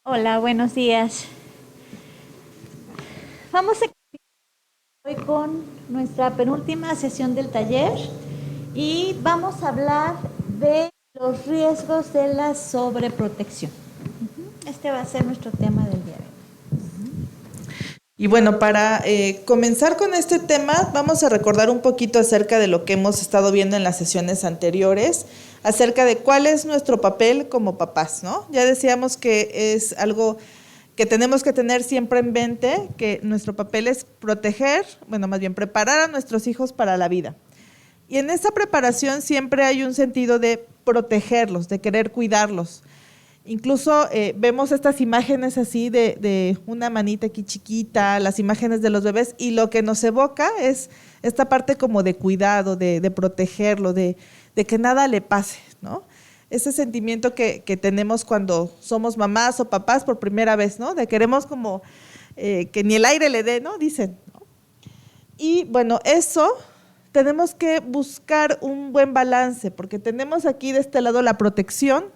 Hola, buenos días. Vamos a hoy con nuestra penúltima sesión del taller y vamos a hablar de los riesgos de la sobreprotección. Este va a ser nuestro tema del día de hoy. Y bueno, para comenzar con este tema, vamos a recordar un poquito acerca de lo que hemos estado viendo en las sesiones anteriores, acerca de cuál es nuestro papel como papás, ¿no? Ya decíamos que es algo que tenemos que tener siempre en mente, que nuestro papel es proteger, bueno, más bien preparar a nuestros hijos para la vida. Y en esa preparación siempre hay un sentido de protegerlos, de querer cuidarlos. Incluso vemos estas imágenes así de una manita aquí chiquita, las imágenes de los bebés, y lo que nos evoca es esta parte como de cuidado, de protegerlo, de que nada le pase, ¿no? Ese sentimiento que tenemos cuando somos mamás o papás por primera vez, ¿no? De queremos como que ni el aire le dé, ¿no? Dicen, ¿no? Y bueno, eso tenemos que buscar un buen balance, porque tenemos aquí de este lado la protección,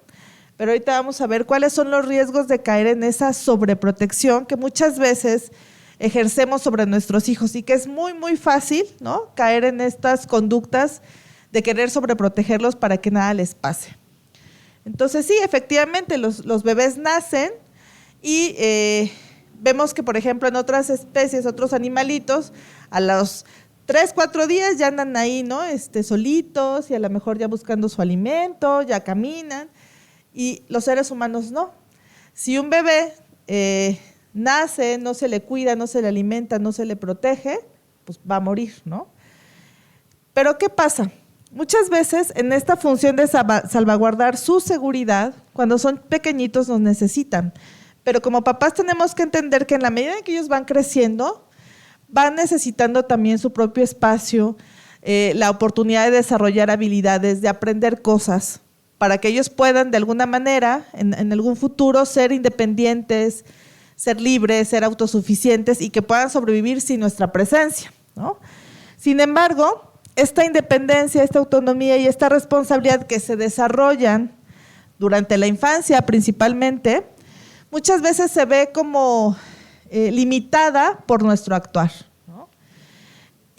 pero ahorita vamos a ver cuáles son los riesgos de caer en esa sobreprotección que muchas veces ejercemos sobre nuestros hijos y que es muy, muy fácil, ¿no? Caer en estas conductas de querer sobreprotegerlos para que nada les pase. Entonces sí, efectivamente, los bebés nacen y vemos que, por ejemplo, en otras especies, otros animalitos, a los 3, 4 días ya andan ahí, ¿no? Solitos y a lo mejor ya buscando su alimento, ya caminan. Y los seres humanos no. Si un bebé nace, no se le cuida, no se le alimenta, no se le protege, pues va a morir, ¿no? Pero ¿qué pasa? Muchas veces en esta función de salvaguardar su seguridad, cuando son pequeñitos nos necesitan. Pero como papás tenemos que entender que en la medida en que ellos van creciendo, van necesitando también su propio espacio, la oportunidad de desarrollar habilidades, de aprender cosas, para que ellos puedan de alguna manera, en algún futuro, ser independientes, ser libres, ser autosuficientes y que puedan sobrevivir sin nuestra presencia, ¿no? Sin embargo, esta independencia, esta autonomía y esta responsabilidad que se desarrollan durante la infancia principalmente, muchas veces se ve como limitada por nuestro actuar.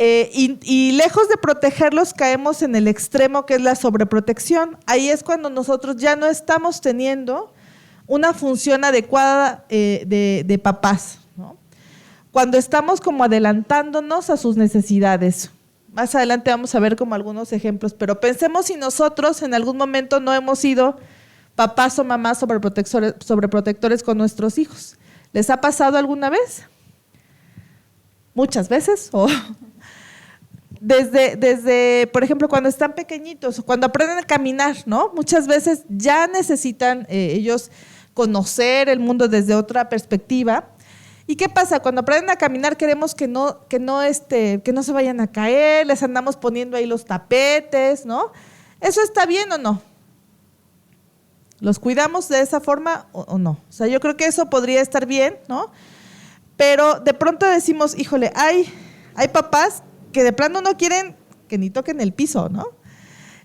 Y lejos de protegerlos caemos en el extremo que es la sobreprotección. Ahí es cuando nosotros ya no estamos teniendo una función adecuada de papás, ¿no? Cuando estamos como adelantándonos a sus necesidades. Más adelante vamos a ver como algunos ejemplos, pero pensemos si nosotros en algún momento no hemos sido papás o mamás sobreprotectores con nuestros hijos. ¿Les ha pasado alguna vez? Muchas veces. Desde, por ejemplo, cuando están pequeñitos, cuando aprenden a caminar, ¿no? Muchas veces ya necesitan ellos conocer el mundo desde otra perspectiva. ¿Y qué pasa? Cuando aprenden a caminar queremos que no se vayan a caer, les andamos poniendo ahí los tapetes, ¿no? ¿Eso está bien o no? ¿Los cuidamos de esa forma o no? O sea, yo creo que eso podría estar bien, ¿no? Pero de pronto decimos, híjole, hay papás que de plano no quieren que ni toquen el piso, ¿no?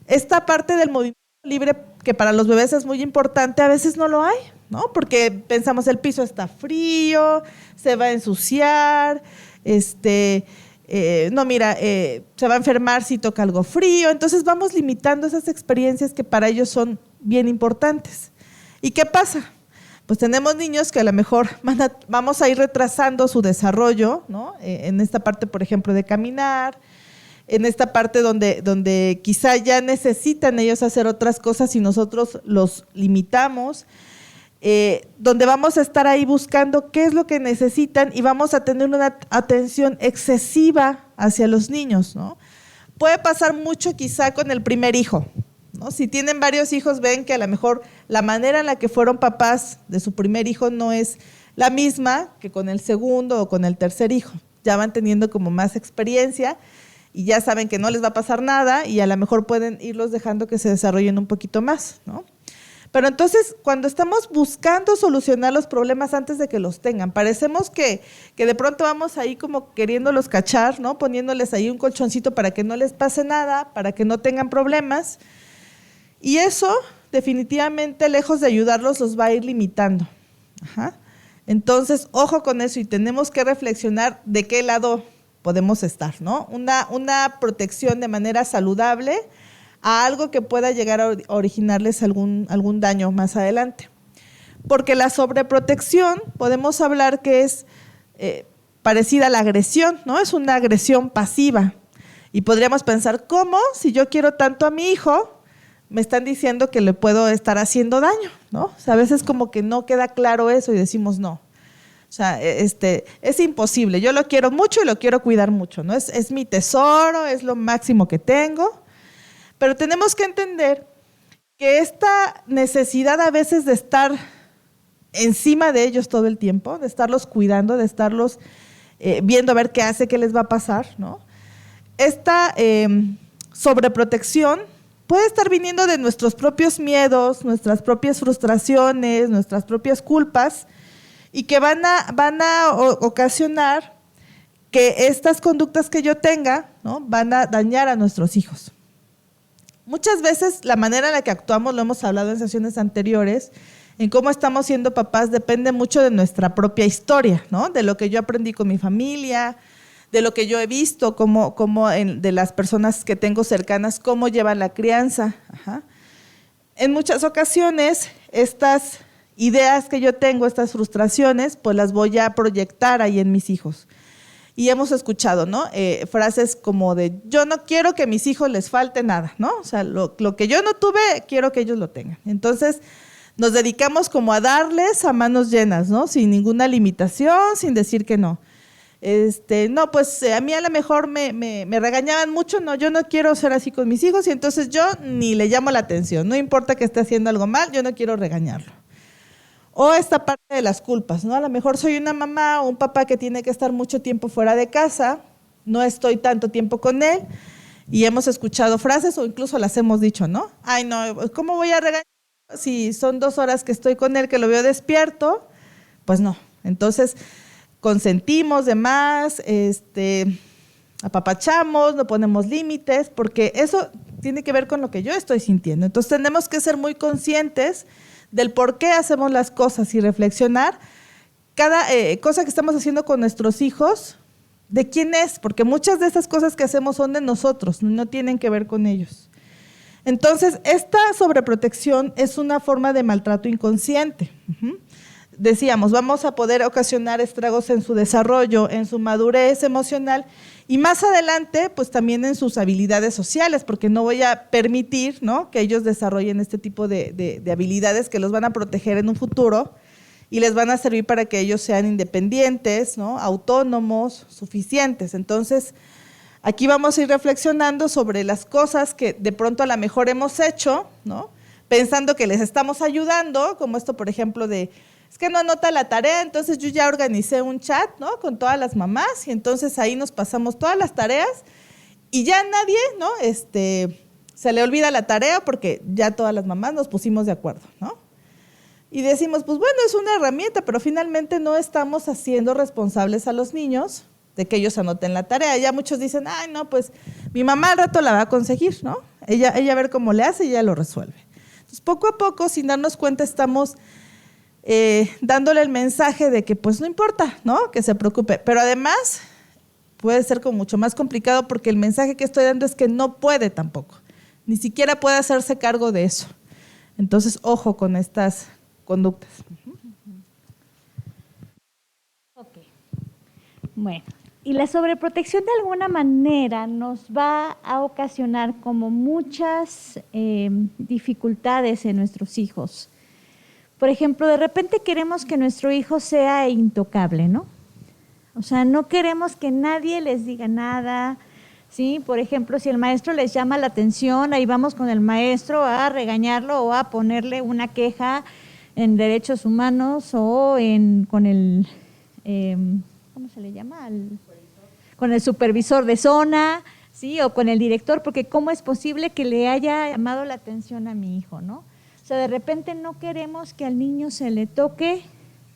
Esta parte del movimiento libre que para los bebés es muy importante, a veces no lo hay, ¿no? Porque pensamos el piso está frío, se va a ensuciar, se va a enfermar si toca algo frío, entonces vamos limitando esas experiencias que para ellos son bien importantes. ¿Y qué pasa? Pues tenemos niños que a lo mejor vamos a ir retrasando su desarrollo, ¿no? En esta parte, por ejemplo, de caminar, en esta parte donde quizá ya necesitan ellos hacer otras cosas y nosotros los limitamos, donde vamos a estar ahí buscando qué es lo que necesitan y vamos a tener una atención excesiva hacia los niños, ¿no? Puede pasar mucho quizá con el primer hijo, ¿no? Si tienen varios hijos, ven que a lo mejor la manera en la que fueron papás de su primer hijo no es la misma que con el segundo o con el tercer hijo. Ya van teniendo como más experiencia y ya saben que no les va a pasar nada y a lo mejor pueden irlos dejando que se desarrollen un poquito más, ¿no? Pero entonces, cuando estamos buscando solucionar los problemas antes de que los tengan, parecemos que de pronto vamos ahí como queriéndolos cachar, ¿no? Poniéndoles ahí un colchoncito para que no les pase nada, para que no tengan problemas. Y eso, definitivamente, lejos de ayudarlos, los va a ir limitando. Ajá. Entonces, ojo con eso y tenemos que reflexionar de qué lado podemos estar, ¿no? Una protección de manera saludable a algo que pueda llegar a originarles algún daño más adelante. Porque la sobreprotección, podemos hablar que es parecida a la agresión, ¿no? Es una agresión pasiva. Y podríamos pensar, ¿cómo? Si yo quiero tanto a mi hijo, me están diciendo que le puedo estar haciendo daño, ¿no? O sea, a veces como que no queda claro eso y decimos no. O sea, es imposible. Yo lo quiero mucho y lo quiero cuidar mucho, ¿no? Es mi tesoro, es lo máximo que tengo. Pero tenemos que entender que esta necesidad a veces de estar encima de ellos todo el tiempo, de estarlos cuidando, de estarlos viendo a ver qué hace, qué les va a pasar, ¿no? Esta sobreprotección puede estar viniendo de nuestros propios miedos, nuestras propias frustraciones, nuestras propias culpas, y que van a ocasionar que estas conductas que yo tenga, ¿no?, van a dañar a nuestros hijos. Muchas veces la manera en la que actuamos, lo hemos hablado en sesiones anteriores, en cómo estamos siendo papás depende mucho de nuestra propia historia, ¿no?, de lo que yo aprendí con mi familia, de lo que yo he visto, de las personas que tengo cercanas, cómo llevan la crianza. Ajá. En muchas ocasiones, estas ideas que yo tengo, estas frustraciones, pues las voy a proyectar ahí en mis hijos. Y hemos escuchado, ¿no?, frases como de, yo no quiero que a mis hijos les falte nada, ¿no? O sea, lo que yo no tuve, quiero que ellos lo tengan. Entonces, nos dedicamos como a darles a manos llenas, ¿no?, sin ninguna limitación, sin decir que no. No, pues a mí a lo mejor me regañaban mucho, no, yo no quiero ser así con mis hijos y entonces yo ni le llamo la atención, no importa que esté haciendo algo mal, yo no quiero regañarlo. O esta parte de las culpas, ¿no? A lo mejor soy una mamá o un papá que tiene que estar mucho tiempo fuera de casa, no estoy tanto tiempo con él y hemos escuchado frases o incluso las hemos dicho, ¿no? Ay, no, ¿cómo voy a regañar si son 2 horas que estoy con él, que lo veo despierto? Pues no. Entonces, consentimos de más, apapachamos, no ponemos límites, porque eso tiene que ver con lo que yo estoy sintiendo. Entonces tenemos que ser muy conscientes del por qué hacemos las cosas y reflexionar cada cosa que estamos haciendo con nuestros hijos, de quién es, porque muchas de esas cosas que hacemos son de nosotros, no tienen que ver con ellos. Entonces, esta sobreprotección es una forma de maltrato inconsciente. Decíamos, vamos a poder ocasionar estragos en su desarrollo, en su madurez emocional y más adelante, pues también en sus habilidades sociales, porque no voy a permitir, ¿no?, que ellos desarrollen este tipo de habilidades que los van a proteger en un futuro y les van a servir para que ellos sean independientes, ¿no?, autónomos, suficientes. Entonces, aquí vamos a ir reflexionando sobre las cosas que de pronto a lo mejor hemos hecho, ¿no?, pensando que les estamos ayudando, como esto, por ejemplo, de es que no anota la tarea, entonces yo ya organicé un chat, ¿no?, con todas las mamás y entonces ahí nos pasamos todas las tareas y ya nadie, ¿no?, se le olvida la tarea porque ya todas las mamás nos pusimos de acuerdo, ¿no? Y decimos, pues bueno, es una herramienta, pero finalmente no estamos haciendo responsables a los niños de que ellos anoten la tarea. Ya muchos dicen, ay, no, pues mi mamá al rato la va a conseguir, ¿no? Ella a ver cómo le hace y ella lo resuelve. Entonces, poco a poco, sin darnos cuenta, estamos dándole el mensaje de que pues no importa, ¿no?, que se preocupe, pero además puede ser como mucho más complicado porque el mensaje que estoy dando es que no puede tampoco, ni siquiera puede hacerse cargo de eso. Entonces, ojo con estas conductas. Ok. Bueno, y la sobreprotección de alguna manera nos va a ocasionar como muchas dificultades en nuestros hijos. Por ejemplo, de repente queremos que nuestro hijo sea intocable, ¿no? O sea, no queremos que nadie les diga nada, ¿sí? Por ejemplo, si el maestro les llama la atención, ahí vamos con el maestro a regañarlo o a ponerle una queja en derechos humanos o con el, ¿cómo se le llama? Con el supervisor de zona, ¿sí? O con el director, porque ¿cómo es posible que le haya llamado la atención a mi hijo, ¿no? O sea, de repente no queremos que al niño se le toque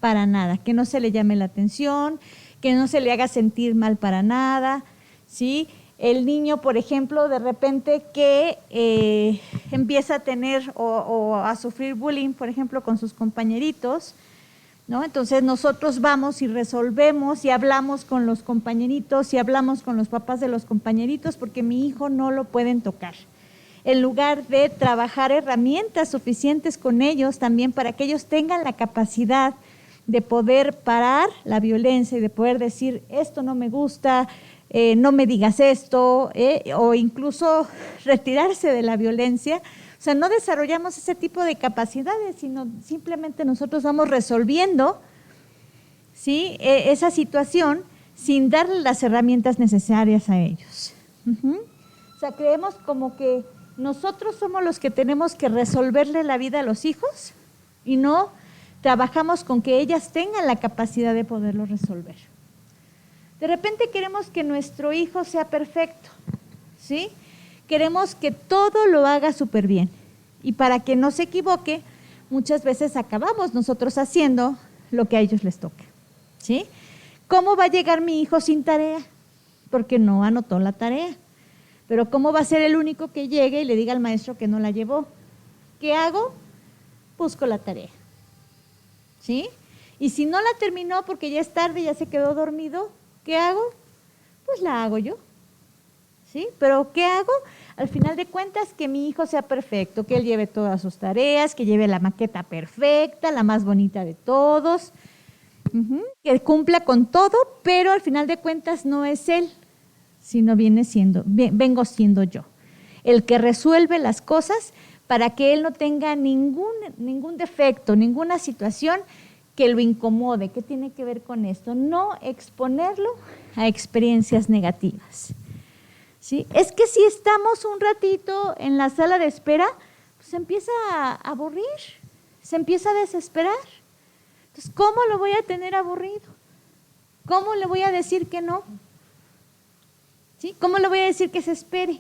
para nada, que no se le llame la atención, que no se le haga sentir mal para nada, ¿sí? El niño, por ejemplo, de repente que empieza a tener o a sufrir bullying, por ejemplo, con sus compañeritos, ¿no? Entonces nosotros vamos y resolvemos y hablamos con los compañeritos y hablamos con los papás de los compañeritos porque mi hijo no lo pueden tocar. En lugar de trabajar herramientas suficientes con ellos también para que ellos tengan la capacidad de poder parar la violencia y de poder decir, esto no me gusta, no me digas esto, o incluso retirarse de la violencia. O sea, no desarrollamos ese tipo de capacidades, sino simplemente nosotros vamos resolviendo, ¿sí?, esa situación sin darle las herramientas necesarias a ellos. O sea, creemos como que nosotros somos los que tenemos que resolverle la vida a los hijos y no trabajamos con que ellas tengan la capacidad de poderlo resolver. De repente queremos que nuestro hijo sea perfecto, ¿sí? Queremos que todo lo haga súper bien. Y para que no se equivoque, muchas veces acabamos nosotros haciendo lo que a ellos les toca, ¿sí? ¿Cómo va a llegar mi hijo sin tarea? Porque no anotó la tarea. Pero ¿cómo va a ser el único que llegue y le diga al maestro que no la llevó? ¿Qué hago? Busco la tarea, ¿sí? Y si no la terminó porque ya es tarde, ya se quedó dormido, ¿qué hago? Pues la hago yo, ¿sí? Pero ¿qué hago? Al final de cuentas, que mi hijo sea perfecto, que él lleve todas sus tareas, que lleve la maqueta perfecta, la más bonita de todos, que cumpla con todo, pero al final de cuentas no es él, sino vengo siendo yo, el que resuelve las cosas para que él no tenga ningún defecto, ninguna situación que lo incomode. ¿Qué tiene que ver con esto? No exponerlo a experiencias negativas. ¿Sí? Es que si estamos un ratito en la sala de espera, pues se empieza a aburrir, se empieza a desesperar. Entonces, ¿cómo lo voy a tener aburrido? ¿Cómo le voy a decir que no? ¿Sí? ¿Cómo le voy a decir que se espere?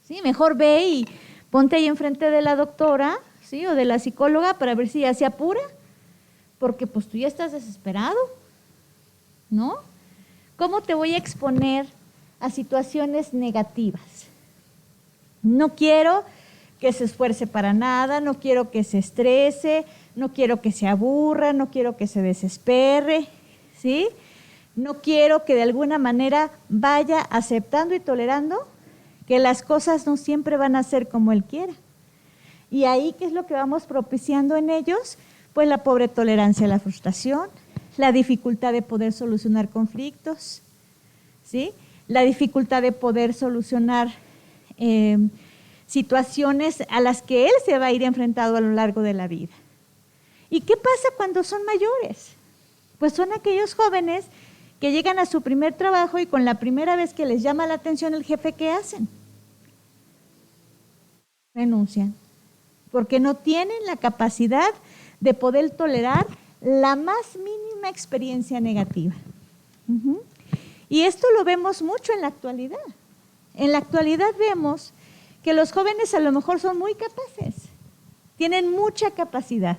¿Sí? Mejor ve y ponte ahí enfrente de la doctora, ¿sí?, o de la psicóloga para ver si ya se apura, porque pues tú ya estás desesperado, ¿no? ¿Cómo te voy a exponer a situaciones negativas? No quiero que se esfuerce para nada, no quiero que se estrese, no quiero que se aburra, no quiero que se desespere, ¿sí? No quiero que de alguna manera vaya aceptando y tolerando que las cosas no siempre van a ser como él quiera. Y ahí, ¿qué es lo que vamos propiciando en ellos? Pues la pobre tolerancia a la frustración, la dificultad de poder solucionar conflictos, ¿sí?, la dificultad de poder solucionar situaciones a las que él se va a ir enfrentado a lo largo de la vida. ¿Y qué pasa cuando son mayores? Pues son aquellos jóvenes que llegan a su primer trabajo y con la primera vez que les llama la atención el jefe, ¿qué hacen? Renuncian, porque no tienen la capacidad de poder tolerar la más mínima experiencia negativa. Y esto lo vemos mucho en la actualidad. En la actualidad vemos que los jóvenes a lo mejor son muy capaces, tienen mucha capacidad,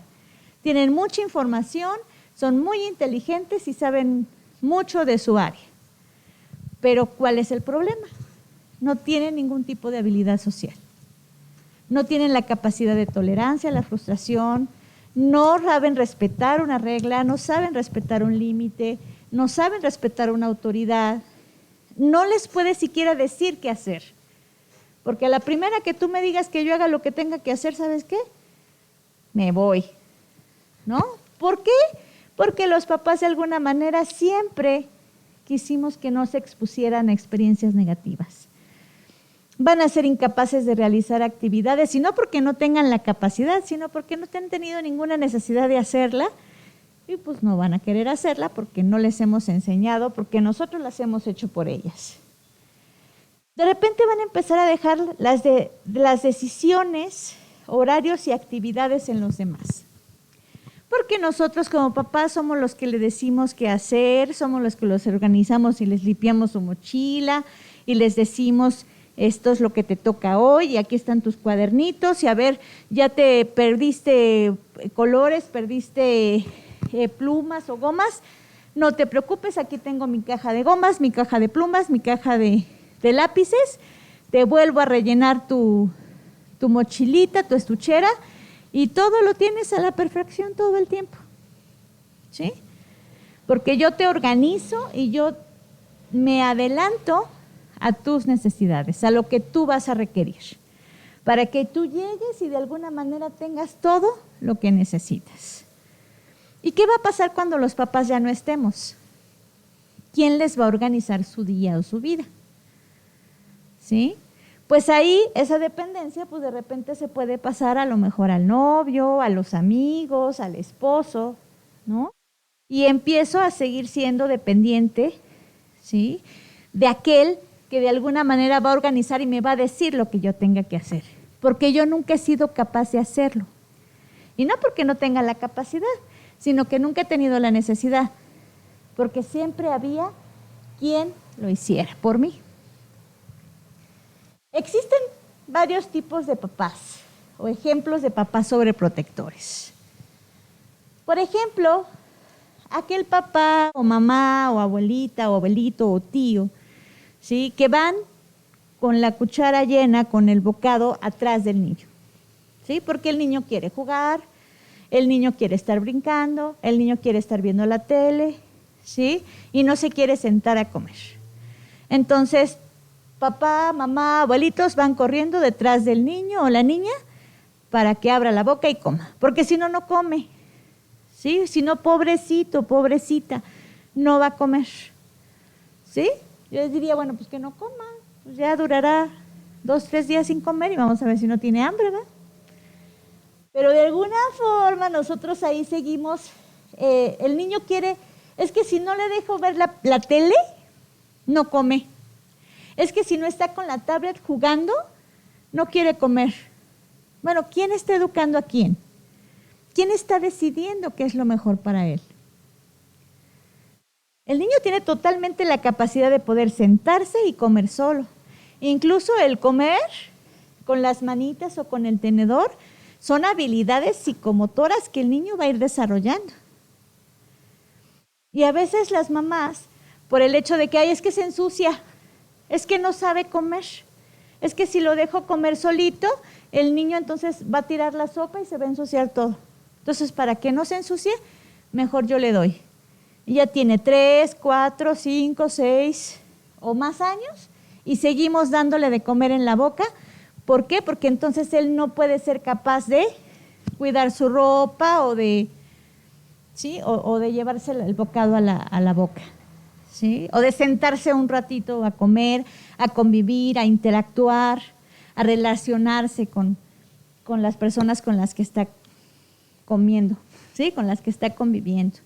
tienen mucha información, son muy inteligentes y saben mucho de su área. Pero ¿cuál es el problema? No tienen ningún tipo de habilidad social. No tienen la capacidad de tolerancia a la frustración, no saben respetar una regla, no saben respetar un límite, no saben respetar una autoridad, no les puedes siquiera decir qué hacer. Porque a la primera que tú me digas que yo haga lo que tenga que hacer, ¿sabes qué? Me voy, ¿no? ¿Por qué? Porque los papás de alguna manera siempre quisimos que no se expusieran a experiencias negativas. Van a ser incapaces de realizar actividades, y no porque no tengan la capacidad, sino porque no han tenido ninguna necesidad de hacerla, y pues no van a querer hacerla porque no les hemos enseñado, porque nosotros las hemos hecho por ellas. De repente van a empezar a dejar las decisiones, horarios y actividades en los demás. Porque nosotros como papás somos los que le decimos qué hacer, somos los que los organizamos y les limpiamos su mochila y les decimos: esto es lo que te toca hoy y aquí están tus cuadernitos y a ver, ya te perdiste colores, perdiste plumas o gomas, no te preocupes, aquí tengo mi caja de gomas, mi caja de plumas, mi caja de lápices, te vuelvo a rellenar tu mochilita, tu estuchera y todo lo tienes a la perfección todo el tiempo. ¿sí? Porque yo te organizo y yo me adelanto a tus necesidades, a lo que tú vas a requerir, para que tú llegues y de alguna manera tengas todo lo que necesitas. ¿Y qué va a pasar cuando los papás ya no estemos? ¿Quién les va a organizar su día o su vida? ¿Sí? Pues ahí esa dependencia, pues de repente se puede pasar a lo mejor al novio, a los amigos, al esposo, ¿no? Y empiezo a seguir siendo dependiente, ¿sí? De aquel que de alguna manera va a organizar y me va a decir lo que yo tenga que hacer, porque yo nunca he sido capaz de hacerlo. Y no porque no tenga la capacidad, sino que nunca he tenido la necesidad, porque siempre había quien lo hiciera por mí. Existen varios tipos de papás o ejemplos de papás sobreprotectores. Por ejemplo, aquel papá o mamá o abuelita o abuelito o tío, ¿sí? Que van con la cuchara llena, con el bocado atrás del niño, ¿sí? Porque el niño quiere jugar, el niño quiere estar brincando, el niño quiere estar viendo la tele, ¿sí? Y no se quiere sentar a comer. Entonces, papá, mamá, abuelitos van corriendo detrás del niño o la niña para que abra la boca y coma, porque si no, no come, ¿sí? Si no, pobrecito, pobrecita, no va a comer, ¿sí? Yo les diría, bueno, pues que no coma, pues ya durará 2, 3 días sin comer y vamos a ver si no tiene hambre, ¿verdad? Pero de alguna forma nosotros ahí seguimos, el niño quiere, es que si no le dejo ver la tele, no come. Es que si no está con la tablet jugando, no quiere comer. Bueno, ¿quién está educando a quién? ¿Quién está decidiendo qué es lo mejor para él? El niño tiene totalmente la capacidad de poder sentarse y comer solo. Incluso el comer con las manitas o con el tenedor son habilidades psicomotoras que el niño va a ir desarrollando. Y a veces las mamás, por el hecho de que ay, es que se ensucia, es que no sabe comer, es que si lo dejo comer solito, el niño entonces va a tirar la sopa y se va a ensuciar todo. Entonces, para que no se ensucie, mejor yo le doy. Y ya tiene 3, 4, 5, 6 o más años y seguimos dándole de comer en la boca. ¿Por qué? Porque entonces él no puede ser capaz de cuidar su ropa o de, ¿sí? o de llevarse el bocado a la boca, ¿sí? O de sentarse un ratito a comer, a convivir, a interactuar, a relacionarse con las personas con las que está comiendo, ¿sí? Con las que está conviviendo.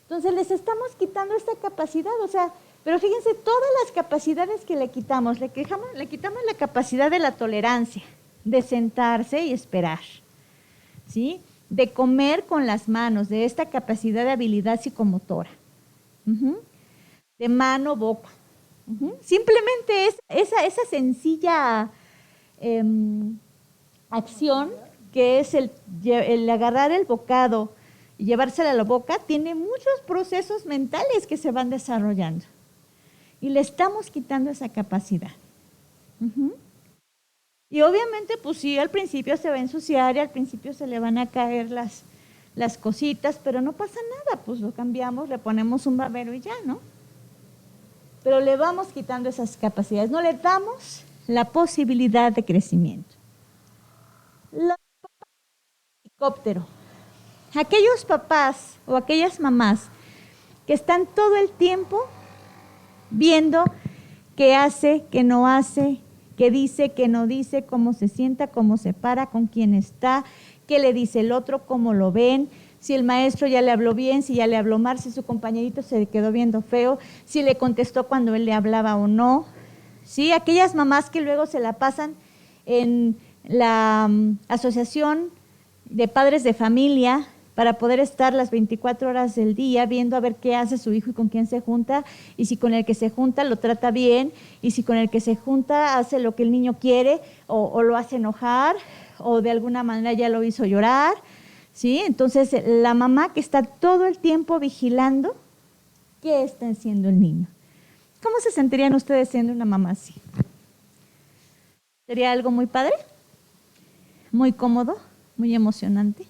Entonces les estamos quitando esta capacidad, o sea, pero fíjense, todas las capacidades que le quitamos la capacidad de la tolerancia, de sentarse y esperar, ¿sí? De comer con las manos, de esta capacidad de habilidad psicomotora, de mano, boca. Simplemente esa sencilla acción que es el agarrar el bocado y llevársela a la boca, tiene muchos procesos mentales que se van desarrollando. Y le estamos quitando esa capacidad. Y obviamente, pues sí, al principio se va a ensuciar y al principio se le van a caer las cositas, pero no pasa nada, pues lo cambiamos, le ponemos un babero y ya, ¿no? Pero le vamos quitando esas capacidades, no le damos la posibilidad de crecimiento. Helicóptero. Aquellos papás o aquellas mamás que están todo el tiempo viendo qué hace, qué no hace, qué dice, qué no dice, cómo se sienta, cómo se para, con quién está, qué le dice el otro, cómo lo ven, si el maestro ya le habló bien, si ya le habló mal, si su compañerito se quedó viendo feo, si le contestó cuando él le hablaba o no. ¿Sí? Aquellas mamás que luego se la pasan en la asociación de padres de familia para poder estar las 24 horas del día viendo a ver qué hace su hijo y con quién se junta, y si con el que se junta lo trata bien, y si con el que se junta hace lo que el niño quiere o lo hace enojar, o de alguna manera ya lo hizo llorar, ¿sí? Entonces la mamá que está todo el tiempo vigilando qué está haciendo el niño. ¿Cómo se sentirían ustedes siendo una mamá así? ¿Sería algo muy padre? ¿Muy cómodo? ¿Muy emocionante?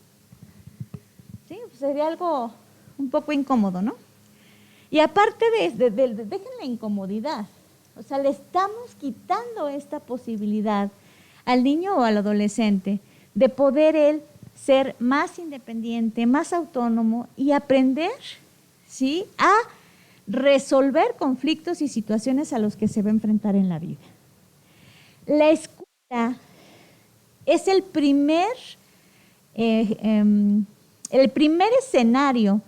Sí, pues sería algo un poco incómodo, ¿no? Y aparte dejen la incomodidad, o sea, le estamos quitando esta posibilidad al niño o al adolescente de poder él ser más independiente, más autónomo y aprender, ¿sí?, a resolver conflictos y situaciones a los que se va a enfrentar en la vida. La escuela es el primer escenario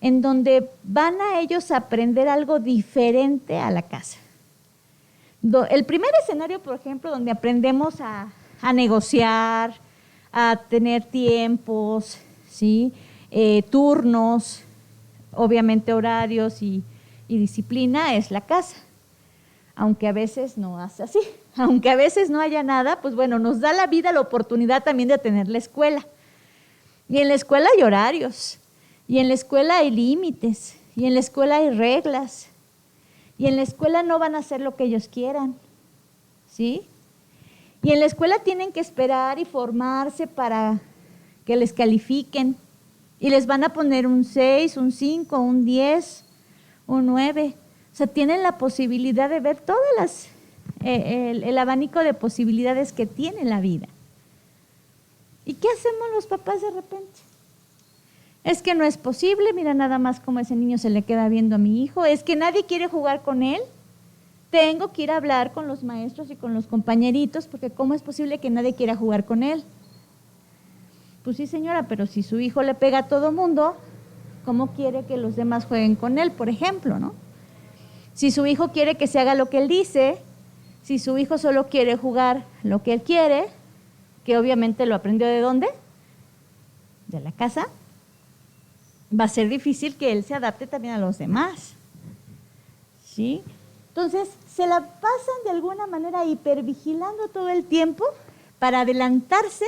en donde van a ellos a aprender algo diferente a la casa. El primer escenario, por ejemplo, donde aprendemos a negociar, a tener tiempos, ¿sí?, turnos, obviamente horarios y disciplina, es la casa. Aunque a veces no hace así, aunque a veces no haya nada, pues bueno, nos da la vida la oportunidad también de tener la escuela. Y en la escuela hay horarios, y en la escuela hay límites, y en la escuela hay reglas, y en la escuela no van a hacer lo que ellos quieran, ¿sí? Y en la escuela tienen que esperar y formarse para que les califiquen, y les van a poner un 6, un 5, un 10, un 9. O sea, tienen la posibilidad de ver todas el abanico de posibilidades que tiene la vida. ¿Y qué hacemos los papás de repente? Es que no es posible, mira nada más cómo ese niño se le queda viendo a mi hijo, es que nadie quiere jugar con él, tengo que ir a hablar con los maestros y con los compañeritos, porque ¿cómo es posible que nadie quiera jugar con él? Pues sí, señora, pero si su hijo le pega a todo mundo, ¿cómo quiere que los demás jueguen con él, por ejemplo, no? Si su hijo quiere que se haga lo que él dice, si su hijo solo quiere jugar lo que él quiere, que obviamente lo aprendió ¿de dónde? De la casa, va a ser difícil que él se adapte también a los demás, ¿sí? Entonces, se la pasan de alguna manera hipervigilando todo el tiempo para adelantarse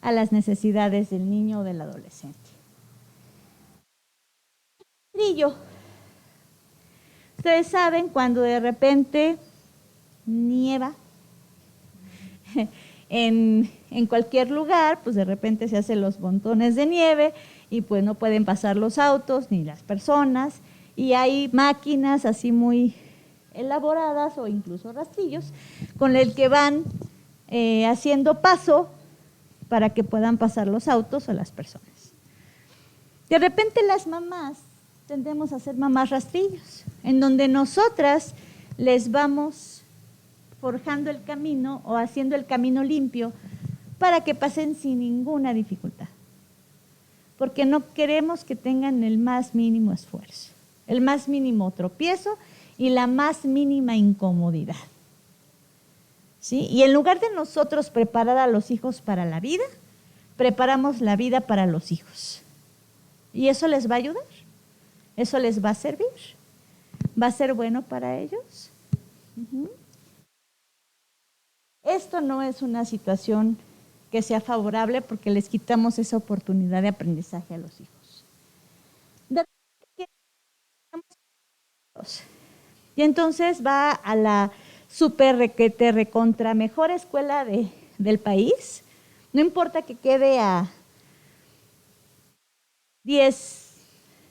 a las necesidades del niño o del adolescente. Brillo. Ustedes saben cuando de repente nieva en cualquier lugar, pues de repente se hacen los montones de nieve y pues no pueden pasar los autos ni las personas y hay máquinas así muy elaboradas o incluso rastrillos con el que van haciendo paso para que puedan pasar los autos o las personas. De repente las mamás tendemos a ser mamás rastrillos, en donde nosotras les vamos forjando el camino o haciendo el camino limpio para que pasen sin ninguna dificultad. Porque no queremos que tengan el más mínimo esfuerzo, el más mínimo tropiezo y la más mínima incomodidad. ¿Sí? Y en lugar de nosotros preparar a los hijos para la vida, preparamos la vida para los hijos. Y eso les va a ayudar, eso les va a servir, va a ser bueno para ellos. Esto no es una situación que sea favorable porque les quitamos esa oportunidad de aprendizaje a los hijos. Y entonces va a la super requete recontra mejor escuela del país, no importa que quede a 10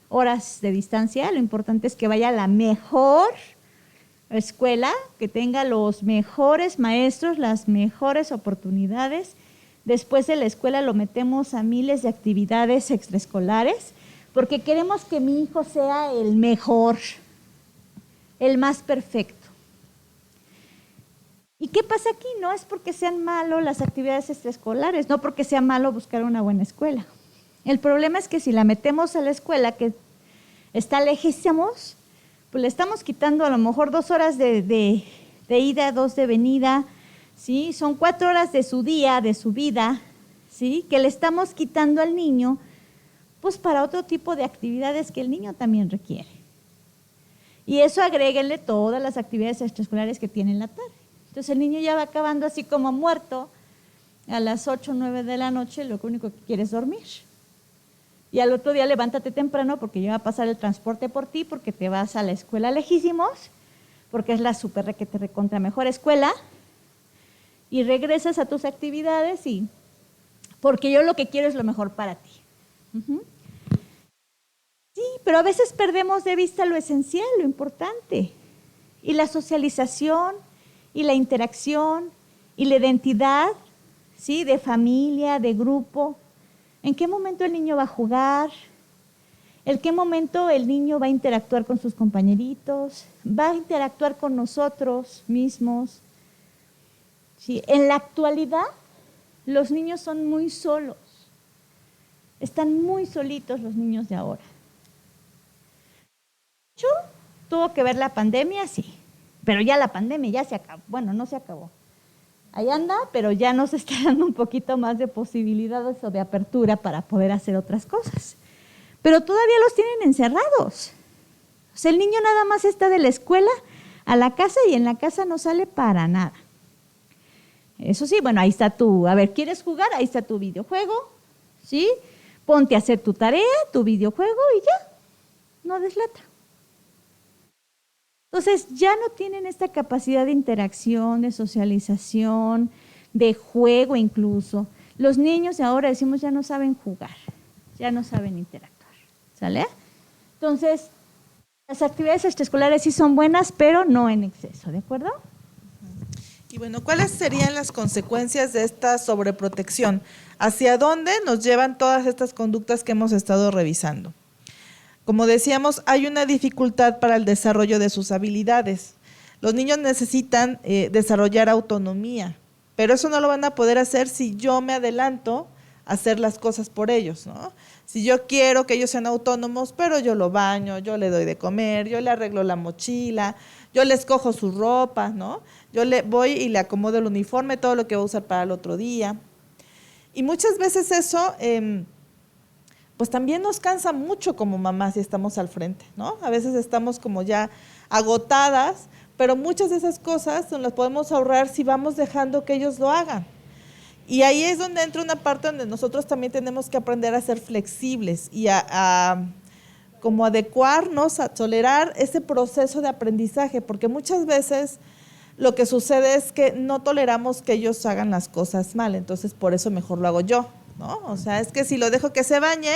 horas de distancia, lo importante es que vaya a la mejor escuela, que tenga los mejores maestros, las mejores oportunidades. Después de la escuela lo metemos a miles de actividades extraescolares, porque queremos que mi hijo sea el mejor, el más perfecto. ¿Y qué pasa aquí? No es porque sean malos las actividades extraescolares, no porque sea malo buscar una buena escuela. El problema es que si la metemos a la escuela que está lejísimos, pues le estamos quitando a lo mejor 2 horas de ida, 2 de venida, ¿sí? Son 4 horas de su día, de su vida, ¿sí? Que le estamos quitando al niño, pues para otro tipo de actividades que el niño también requiere. Y eso agréguenle todas las actividades extraescolares que tiene en la tarde. Entonces el niño ya va acabando así como muerto a las 8 o 9 de la noche, lo único que quiere es dormir. Y al otro día levántate temprano porque ya va a pasar el transporte por ti, porque te vas a la escuela lejísimos, porque es la super requete recontra mejor escuela, y regresas a tus actividades y porque yo lo que quiero es lo mejor para ti. Sí, pero a veces perdemos de vista lo esencial, lo importante. Y la socialización, y la interacción, y la identidad, ¿sí? De familia, de grupo. ¿En qué momento el niño va a jugar? ¿En qué momento el niño va a interactuar con sus compañeritos? ¿Va a interactuar con nosotros mismos? ¿Sí? En la actualidad, los niños son muy solos. Están muy solitos los niños de ahora. Tuvo que ver la pandemia, sí, pero ya la pandemia ya se acabó. Bueno, no se acabó. Ahí anda, pero ya nos está dando un poquito más de posibilidades o de apertura para poder hacer otras cosas. Pero todavía los tienen encerrados. O sea, el niño nada más está de la escuela a la casa y en la casa no sale para nada. Eso sí, bueno, ahí está a ver, ¿quieres jugar? Ahí está tu videojuego, ¿sí? Ponte a hacer tu tarea, tu videojuego y ya, no deslata. Entonces ya no tienen esta capacidad de interacción, de socialización, de juego incluso. Los niños de ahora decimos ya no saben jugar, ya no saben interactuar, ¿sale? Entonces, las actividades extraescolares sí son buenas, pero no en exceso, ¿de acuerdo? Y bueno, ¿cuáles serían las consecuencias de esta sobreprotección? ¿Hacia dónde nos llevan todas estas conductas que hemos estado revisando? Como decíamos, hay una dificultad para el desarrollo de sus habilidades. Los niños necesitan desarrollar autonomía, pero eso no lo van a poder hacer si yo me adelanto a hacer las cosas por ellos, ¿no? Si yo quiero que ellos sean autónomos, pero yo lo baño, yo le doy de comer, yo le arreglo la mochila, yo les cojo su ropa, ¿no? Yo le voy y le acomodo el uniforme, todo lo que va a usar para el otro día. Y muchas veces eso pues también nos cansa mucho como mamás si estamos al frente, ¿no? A veces estamos como ya agotadas, pero muchas de esas cosas nos las podemos ahorrar si vamos dejando que ellos lo hagan. Y ahí es donde entra una parte donde nosotros también tenemos que aprender a ser flexibles y como adecuarnos, a tolerar ese proceso de aprendizaje, porque muchas veces lo que sucede es que no toleramos que ellos hagan las cosas mal, entonces por eso mejor lo hago yo, ¿no? O sea, es que si lo dejo que se bañe,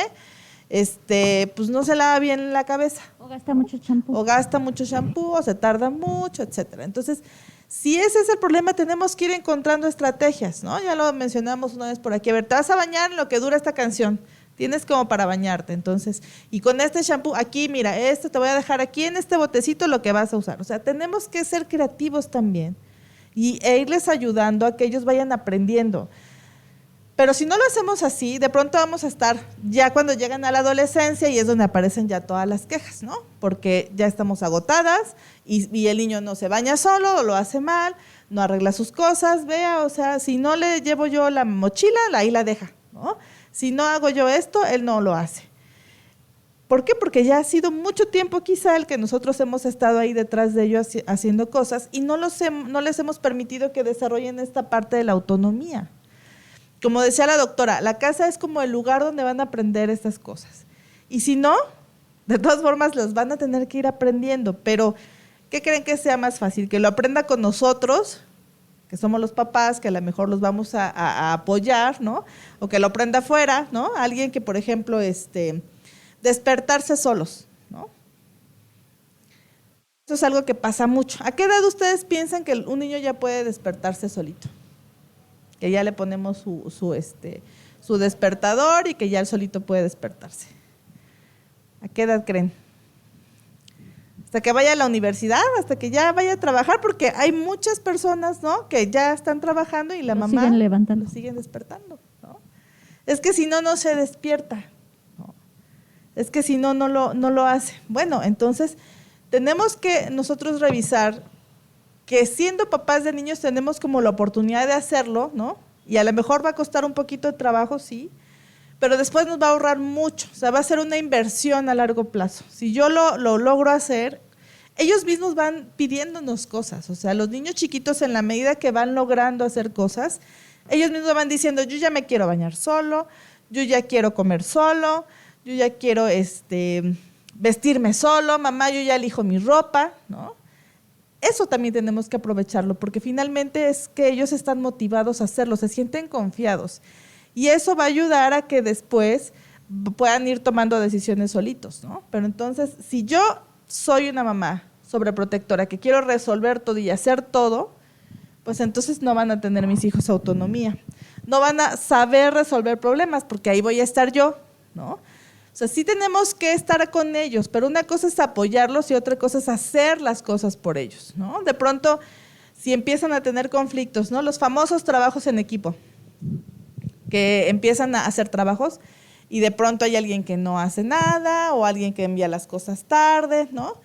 pues no se lava bien la cabeza. O gasta mucho champú. O gasta mucho champú, o se tarda mucho, etcétera. Entonces, si ese es el problema, tenemos que ir encontrando estrategias, ¿no? Ya lo mencionamos una vez por aquí. A ver, te vas a bañar en lo que dura esta canción. Tienes como para bañarte, entonces. Y con este champú, aquí, mira, te voy a dejar aquí en este botecito lo que vas a usar. O sea, tenemos que ser creativos también e irles ayudando a que ellos vayan aprendiendo. Pero si no lo hacemos así, de pronto vamos a estar ya cuando llegan a la adolescencia y es donde aparecen ya todas las quejas, ¿no? Porque ya estamos agotadas y el niño no se baña solo o lo hace mal, no arregla sus cosas, vea, o sea, si no le llevo yo la mochila, ahí la deja, ¿no? Si no hago yo esto, él no lo hace. ¿Por qué? Porque ya ha sido mucho tiempo quizá el que nosotros hemos estado ahí detrás de ellos haciendo cosas y no les hemos permitido que desarrollen esta parte de la autonomía. Como decía la doctora, la casa es como el lugar donde van a aprender estas cosas. Y si no, de todas formas los van a tener que ir aprendiendo. Pero, ¿qué creen que sea más fácil? Que lo aprenda con nosotros, que somos los papás, que a lo mejor los vamos a apoyar, ¿no? O que lo aprenda afuera, ¿no? Alguien que, por ejemplo, despertarse solos, ¿no? Eso es algo que pasa mucho. ¿A qué edad ustedes piensan que un niño ya puede despertarse solito? Que ya le ponemos su despertador y que ya él solito puede despertarse. ¿A qué edad creen? Hasta que vaya a la universidad, hasta que ya vaya a trabajar, porque hay muchas personas, ¿no?, que ya están trabajando y la mamá siguen levantando, lo siguen despertando, ¿no? Es que si no, no se despierta, ¿no? Es que si no, no lo hace. Bueno, entonces tenemos que nosotros revisar que siendo papás de niños tenemos como la oportunidad de hacerlo, ¿no? Y a lo mejor va a costar un poquito de trabajo, sí, pero después nos va a ahorrar mucho, o sea, va a ser una inversión a largo plazo. Si yo lo logro hacer, ellos mismos van pidiéndonos cosas, o sea, los niños chiquitos en la medida que van logrando hacer cosas, ellos mismos van diciendo, yo ya me quiero bañar solo, yo ya quiero comer solo, yo ya quiero vestirme solo, mamá, yo ya elijo mi ropa, ¿no? Eso también tenemos que aprovecharlo, porque finalmente es que ellos están motivados a hacerlo, se sienten confiados. Y eso va a ayudar a que después puedan ir tomando decisiones solitos, ¿no? Pero entonces, si yo soy una mamá sobreprotectora que quiero resolver todo y hacer todo, pues entonces no van a tener mis hijos autonomía. No van a saber resolver problemas porque ahí voy a estar yo, ¿no? O sea, sí tenemos que estar con ellos, pero una cosa es apoyarlos y otra cosa es hacer las cosas por ellos, ¿no? De pronto, si empiezan a tener conflictos, ¿no? Los famosos trabajos en equipo, que empiezan a hacer trabajos y de pronto hay alguien que no hace nada o alguien que envía las cosas tarde, ¿no?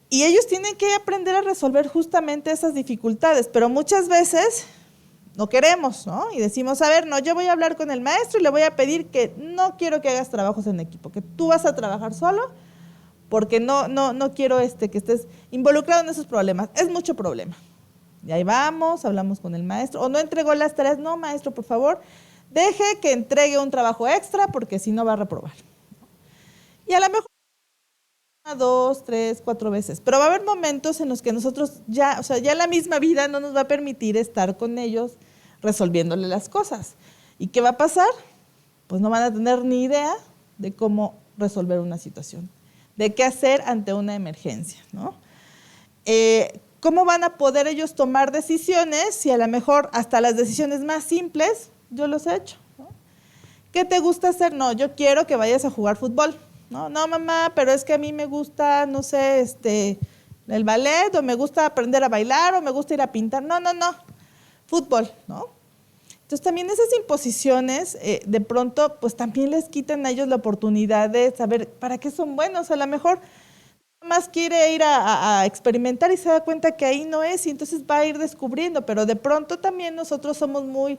Y ellos tienen que aprender a resolver justamente esas dificultades, pero muchas veces no queremos, ¿no? Y decimos, a ver, no, yo voy a hablar con el maestro y le voy a pedir que no quiero que hagas trabajos en equipo, que tú vas a trabajar solo porque no quiero que estés involucrado en esos problemas. Es mucho problema. Y ahí vamos, hablamos con el maestro, o no entregó las tareas, no, maestro, por favor, deje que entregue un trabajo extra porque si no va a reprobar. Y a lo mejor 1, 2, 3, 4 veces, pero va a haber momentos en los que nosotros ya, o sea, ya la misma vida no nos va a permitir estar con ellos resolviéndole las cosas. ¿Y qué va a pasar? Pues no van a tener ni idea de cómo resolver una situación, de qué hacer ante una emergencia, ¿no? ¿Cómo van a poder ellos tomar decisiones si a lo mejor hasta las decisiones más simples yo los he hecho, ¿no? ¿Qué te gusta hacer? No, yo quiero que vayas a jugar fútbol. No, mamá, pero es que a mí me gusta, no sé, el ballet, o me gusta aprender a bailar, o me gusta ir a pintar. No, fútbol, ¿no? Entonces también esas imposiciones, de pronto, pues también les quitan a ellos la oportunidad de saber para qué son buenos. A lo mejor más quiere ir a experimentar y se da cuenta que ahí no es, y entonces va a ir descubriendo, pero de pronto también nosotros somos muy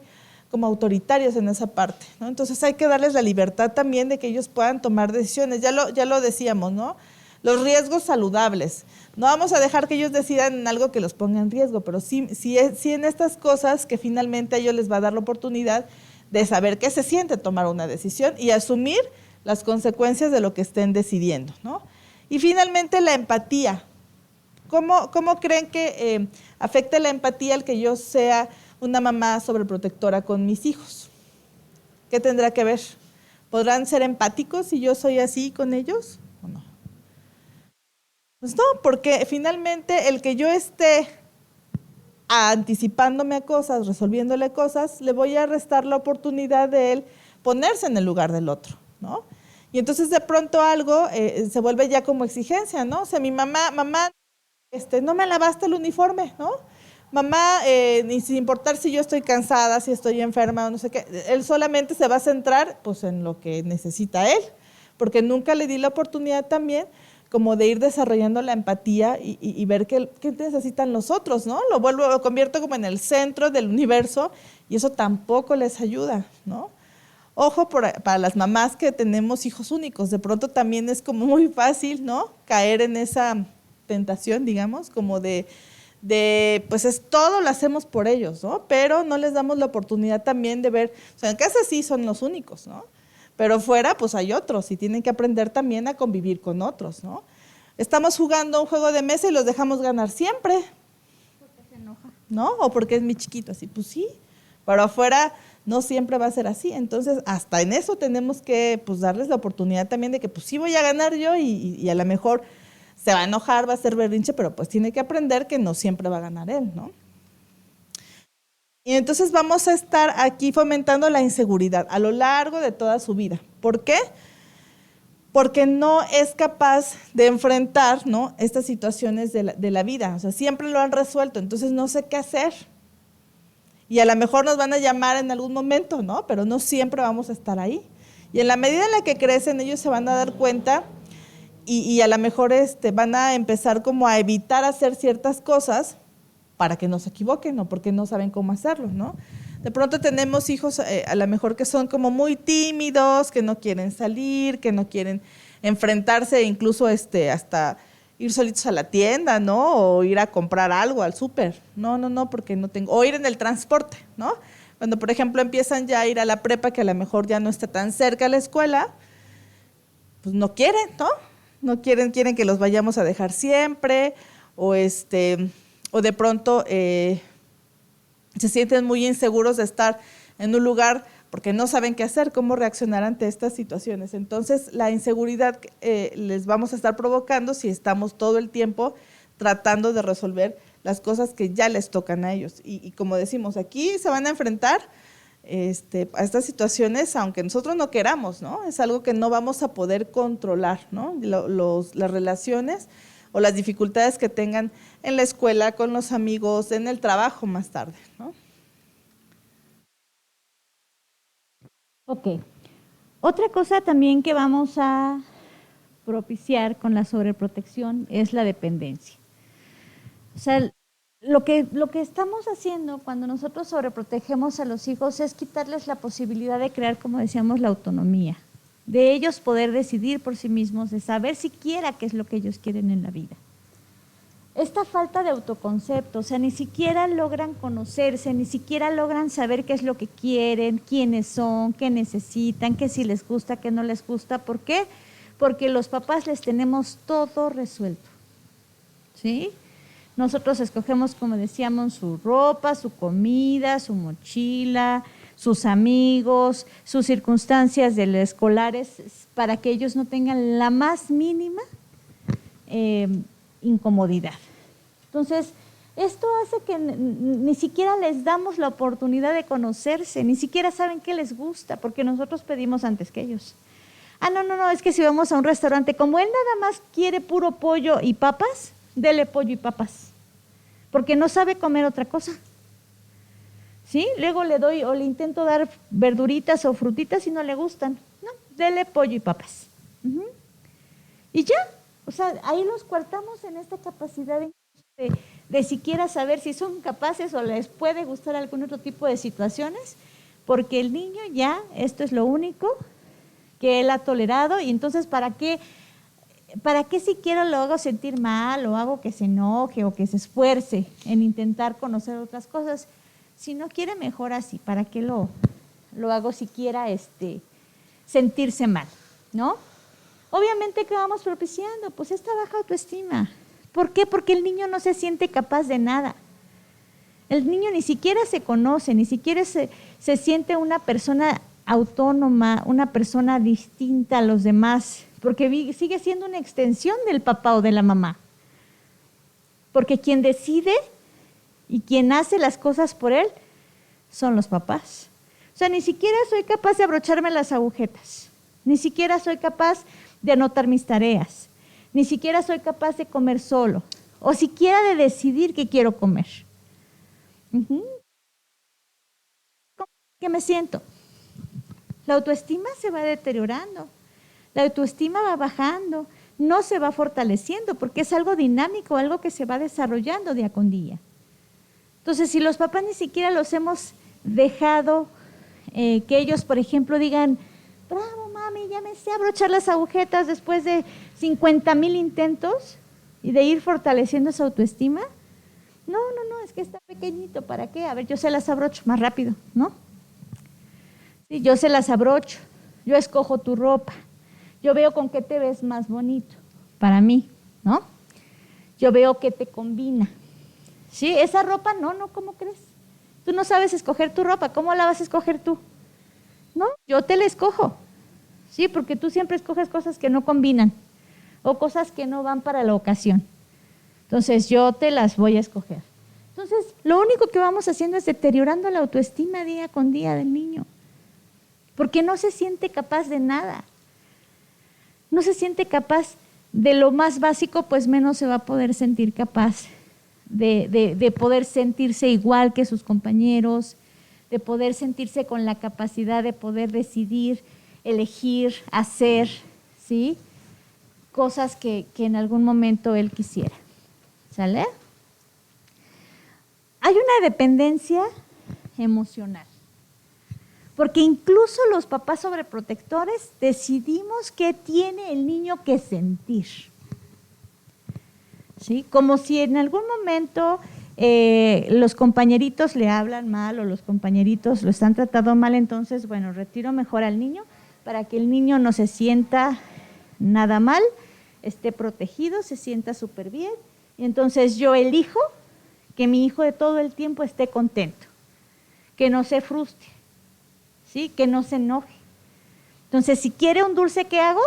como autoritarios en esa parte, ¿no? Entonces hay que darles la libertad también de que ellos puedan tomar decisiones. Ya lo decíamos, ¿no? Los riesgos saludables. No vamos a dejar que ellos decidan en algo que los ponga en riesgo, pero sí en estas cosas que finalmente a ellos les va a dar la oportunidad de saber qué se siente tomar una decisión y asumir las consecuencias de lo que estén decidiendo, ¿no? Y finalmente la empatía. ¿Cómo creen que afecta la empatía el que yo sea una mamá sobreprotectora con mis hijos? ¿Qué tendrá que ver? ¿Podrán ser empáticos si yo soy así con ellos o no? Pues no, porque finalmente el que yo esté anticipándome a cosas, resolviéndole cosas, le voy a restar la oportunidad de él ponerse en el lugar del otro, ¿no? Y entonces de pronto algo se vuelve ya como exigencia, ¿no? O sea, mi mamá, no me lavaste el uniforme, ¿no? Mamá, ni sin importar si yo estoy cansada, si estoy enferma o no sé qué, él solamente se va a centrar pues en lo que necesita él, porque nunca le di la oportunidad también como de ir desarrollando la empatía y ver qué necesitan los otros, ¿no? Lo convierto como en el centro del universo y eso tampoco les ayuda, ¿no? Ojo para las mamás que tenemos hijos únicos, de pronto también es como muy fácil, ¿no? Caer en esa tentación, digamos, como de pues es todo lo hacemos por ellos, ¿no? Pero no les damos la oportunidad también de ver, o sea, en casa sí son los únicos, ¿no? Pero fuera pues hay otros y tienen que aprender también a convivir con otros, ¿no? Estamos jugando un juego de mesa y los dejamos ganar siempre. Porque se enoja. ¿No? O porque es mi chiquito, así, pues sí, pero afuera no siempre va a ser así, entonces hasta en eso tenemos que pues darles la oportunidad también de que pues sí voy a ganar yo y a lo mejor se va a enojar, va a ser berrinche, pero pues tiene que aprender que no siempre va a ganar él, ¿no? Y entonces vamos a estar aquí fomentando la inseguridad a lo largo de toda su vida. ¿Por qué? Porque no es capaz de enfrentar, ¿no?, estas situaciones de la vida. O sea, siempre lo han resuelto, entonces no sé qué hacer. Y a lo mejor nos van a llamar en algún momento, ¿no? Pero no siempre vamos a estar ahí. Y en la medida en la que crecen, ellos se van a dar cuenta y a lo mejor van a empezar como a evitar hacer ciertas cosas para que no se equivoquen o porque no saben cómo hacerlo, ¿no? De pronto tenemos hijos a lo mejor que son como muy tímidos, que no quieren salir, que no quieren enfrentarse, incluso hasta ir solitos a la tienda, ¿no? O ir a comprar algo al súper. No, porque no tengo. O ir en el transporte, ¿no? Cuando, por ejemplo, empiezan ya a ir a la prepa, que a lo mejor ya no está tan cerca la escuela, pues no quieren, ¿no? No quieren que los vayamos a dejar siempre, o de pronto se sienten muy inseguros de estar en un lugar porque no saben qué hacer, cómo reaccionar ante estas situaciones. Entonces, la inseguridad les vamos a estar provocando si estamos todo el tiempo tratando de resolver las cosas que ya les tocan a ellos. Y como decimos, aquí se van a enfrentar a estas situaciones, aunque nosotros no queramos, ¿no? Es algo que no vamos a poder controlar, ¿no? Las relaciones o las dificultades que tengan en la escuela, con los amigos, en el trabajo más tarde, ¿no? Ok. Otra cosa también que vamos a propiciar con la sobreprotección es la dependencia. O sea, lo que estamos haciendo cuando nosotros sobreprotegemos a los hijos es quitarles la posibilidad de crear, como decíamos, la autonomía, de ellos poder decidir por sí mismos, de saber siquiera qué es lo que ellos quieren en la vida. Esta falta de autoconcepto, o sea, ni siquiera logran conocerse, ni siquiera logran saber qué es lo que quieren, quiénes son, qué necesitan, qué sí les gusta, qué no les gusta. ¿Por qué? Porque los papás les tenemos todo resuelto, ¿sí? Nosotros escogemos, como decíamos, su ropa, su comida, su mochila, sus amigos, sus circunstancias escolares, para que ellos no tengan la más mínima incomodidad. Entonces, esto hace que ni siquiera les damos la oportunidad de conocerse, ni siquiera saben qué les gusta, porque nosotros pedimos antes que ellos. No, es que si vamos a un restaurante, como él nada más quiere puro pollo y papas, dele pollo y papas, porque no sabe comer otra cosa. ¿Sí? Luego le doy o le intento dar verduritas o frutitas y no le gustan. No, dele pollo y papas. Y ya, o sea, ahí los coartamos en esta capacidad de siquiera saber si son capaces o les puede gustar algún otro tipo de situaciones, porque el niño ya, esto es lo único que él ha tolerado, y entonces ¿para qué siquiera lo hago sentir mal o hago que se enoje o que se esfuerce en intentar conocer otras cosas? Si no quiere, mejor así, ¿para qué lo hago siquiera sentirse mal, ¿no? Obviamente, ¿qué vamos propiciando? Pues esta baja autoestima. ¿Por qué? Porque el niño no se siente capaz de nada. El niño ni siquiera se conoce, ni siquiera se siente una persona autónoma, una persona distinta a los demás, porque sigue siendo una extensión del papá o de la mamá. Porque quien decide y quien hace las cosas por él son los papás. O sea, ni siquiera soy capaz de abrocharme las agujetas, ni siquiera soy capaz de anotar mis tareas, ni siquiera soy capaz de comer solo, o siquiera de decidir qué quiero comer. ¿Cómo que me siento? La autoestima se va deteriorando, la autoestima va bajando, no se va fortaleciendo, porque es algo dinámico, algo que se va desarrollando día con día. Entonces, si los papás ni siquiera los hemos dejado que ellos, por ejemplo, digan, bravo mami, ya me sé abrochar las agujetas después de 50,000 intentos y de ir fortaleciendo esa autoestima. No, es que está pequeñito, ¿para qué? A ver, yo se las abrocho más rápido, ¿no? Sí, yo se las abrocho, yo escojo tu ropa, yo veo con qué te ves más bonito para mí, ¿no? Yo veo qué te combina. ¿Sí? Esa ropa, no, ¿cómo crees? Tú no sabes escoger tu ropa, ¿cómo la vas a escoger tú? No, yo te la escojo, ¿sí? Porque tú siempre escoges cosas que no combinan o cosas que no van para la ocasión. Entonces, yo te las voy a escoger. Entonces, lo único que vamos haciendo es deteriorando la autoestima día con día del niño, porque no se siente capaz de nada. No se siente capaz de lo más básico, pues menos se va a poder sentir capaz de poder sentirse igual que sus compañeros, de poder sentirse con la capacidad de poder decidir, elegir, hacer, ¿sí? Cosas que en algún momento él quisiera. ¿Sale? Hay una dependencia emocional, porque incluso los papás sobreprotectores decidimos qué tiene el niño que sentir. ¿Sí? Como si en algún momento los compañeritos le hablan mal o los compañeritos lo están tratando mal, entonces, bueno, retiro mejor al niño para que el niño no se sienta nada mal, esté protegido, se sienta súper bien, y entonces yo elijo que mi hijo de todo el tiempo esté contento, que no se frustre, ¿sí? Que no se enoje. Entonces, si quiere un dulce, ¿qué hago?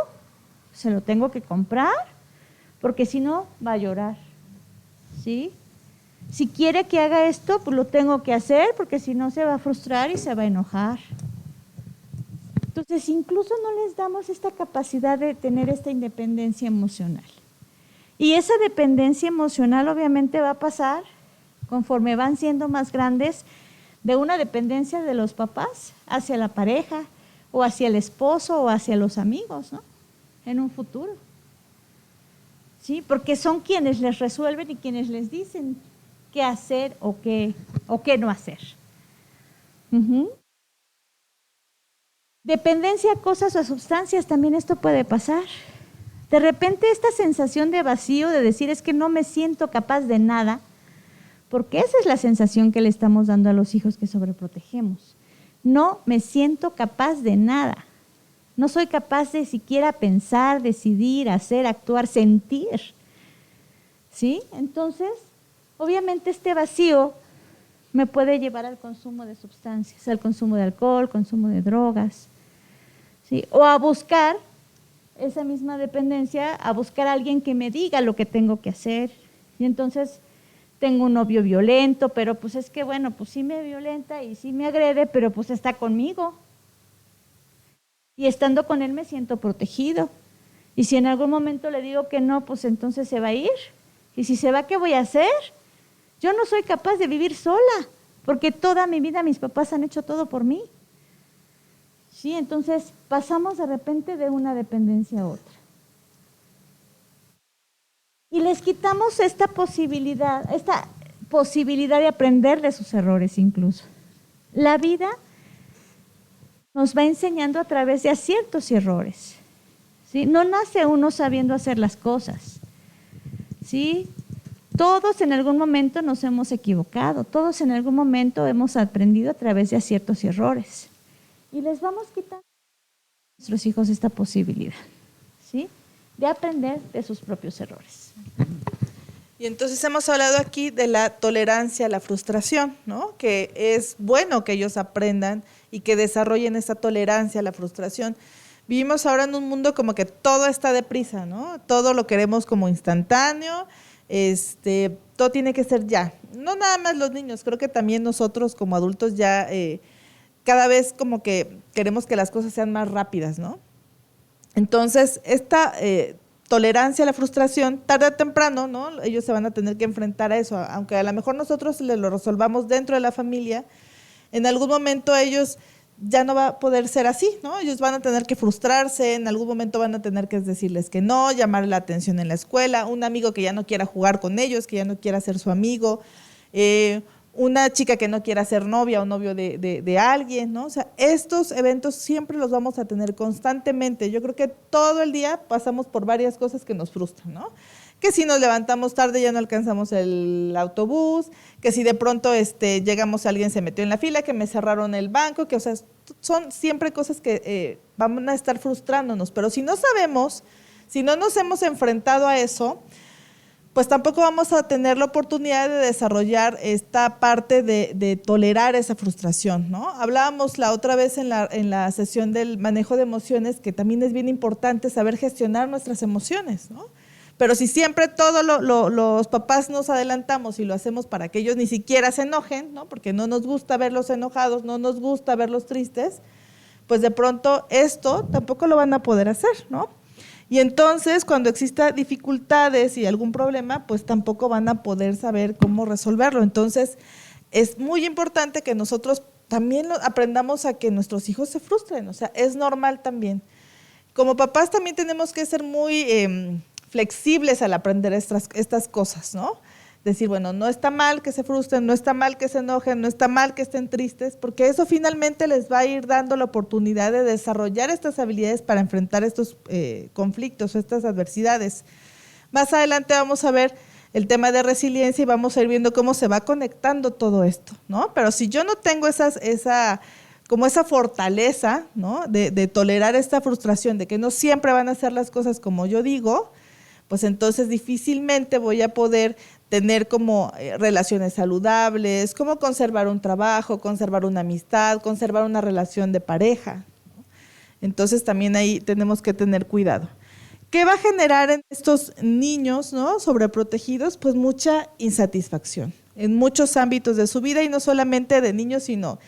Se lo tengo que comprar, porque si no, va a llorar, ¿sí? Si quiere que haga esto, pues lo tengo que hacer, porque si no se va a frustrar y se va a enojar. Entonces, incluso no les damos esta capacidad de tener esta independencia emocional. Y esa dependencia emocional obviamente va a pasar, conforme van siendo más grandes, de una dependencia de los papás hacia la pareja, o hacia el esposo, o hacia los amigos, ¿no? En un futuro. ¿Sí? Porque son quienes les resuelven y quienes les dicen qué hacer o qué no hacer. Dependencia a cosas o a sustancias, también esto puede pasar. De repente esta sensación de vacío, de decir es que no me siento capaz de nada, porque esa es la sensación que le estamos dando a los hijos que sobreprotegemos. No me siento capaz de nada. No soy capaz de siquiera pensar, decidir, hacer, actuar, sentir. ¿Sí? Entonces, obviamente este vacío me puede llevar al consumo de sustancias, al consumo de alcohol, consumo de drogas, ¿sí? O a buscar esa misma dependencia, a buscar a alguien que me diga lo que tengo que hacer. Y entonces tengo un novio violento, pero pues es que bueno, pues sí me violenta y sí me agrede, pero pues está conmigo. Y estando con él me siento protegido. Y si en algún momento le digo que no, pues entonces se va a ir. Y si se va, ¿qué voy a hacer? Yo no soy capaz de vivir sola, porque toda mi vida mis papás han hecho todo por mí. ¿Sí? Entonces pasamos de repente de una dependencia a otra. Y les quitamos esta posibilidad de aprender de sus errores incluso. La vida nos va enseñando a través de aciertos y errores. ¿Sí? No nace uno sabiendo hacer las cosas. ¿Sí? Todos en algún momento nos hemos equivocado, todos en algún momento hemos aprendido a través de aciertos y errores. Y les vamos quitando a nuestros hijos esta posibilidad, ¿sí? De aprender de sus propios errores. Y entonces hemos hablado aquí de la tolerancia a la frustración, ¿no? Que es bueno que ellos aprendan y que desarrollen esta tolerancia a la frustración. Vivimos ahora en un mundo como que todo está deprisa, ¿no? Todo lo queremos como instantáneo, todo tiene que ser ya. No nada más los niños, creo que también nosotros como adultos ya cada vez como que queremos que las cosas sean más rápidas, ¿no? Entonces, esta tolerancia a la frustración, tarde o temprano, ¿no? Ellos se van a tener que enfrentar a eso, aunque a lo mejor nosotros lo resolvamos dentro de la familia, en algún momento ellos ya no va a poder ser así, ¿no? Ellos van a tener que frustrarse, en algún momento van a tener que decirles que no, llamarle la atención en la escuela, un amigo que ya no quiera jugar con ellos, que ya no quiera ser su amigo, una chica que no quiera ser novia o novio de alguien, ¿no? O sea, estos eventos siempre los vamos a tener constantemente. Yo creo que todo el día pasamos por varias cosas que nos frustran, ¿no? Que si nos levantamos tarde ya no alcanzamos el autobús, que si de pronto llegamos, alguien se metió en la fila, que me cerraron el banco, que o sea, son siempre cosas que van a estar frustrándonos. Pero si no sabemos, si no nos hemos enfrentado a eso, pues tampoco vamos a tener la oportunidad de desarrollar esta parte de tolerar esa frustración, ¿no? Hablábamos la otra vez en la sesión del manejo de emociones, que también es bien importante saber gestionar nuestras emociones, ¿no? Pero si siempre todos los papás nos adelantamos y lo hacemos para que ellos ni siquiera se enojen, ¿no? Porque no nos gusta verlos enojados, no nos gusta verlos tristes, pues de pronto esto tampoco lo van a poder hacer, ¿no? Y entonces cuando exista dificultades y algún problema, pues tampoco van a poder saber cómo resolverlo. Entonces es muy importante que nosotros también aprendamos a que nuestros hijos se frustren, o sea, es normal también. Como papás también tenemos que ser muy flexibles al aprender estas cosas, ¿no? Decir, bueno, no está mal que se frustren, no está mal que se enojen, no está mal que estén tristes, porque eso finalmente les va a ir dando la oportunidad de desarrollar estas habilidades para enfrentar estos conflictos, estas adversidades. Más adelante vamos a ver el tema de resiliencia y vamos a ir viendo cómo se va conectando todo esto, ¿no? Pero si yo no tengo esa fortaleza, ¿no? de tolerar esta frustración, de que no siempre van a hacer las cosas como yo digo, pues entonces difícilmente voy a poder tener como relaciones saludables, como conservar un trabajo, conservar una amistad, conservar una relación de pareja. Entonces también ahí tenemos que tener cuidado. ¿Qué va a generar en estos niños, ¿no?, sobreprotegidos? Pues mucha insatisfacción en muchos ámbitos de su vida, y no solamente de niños, sino,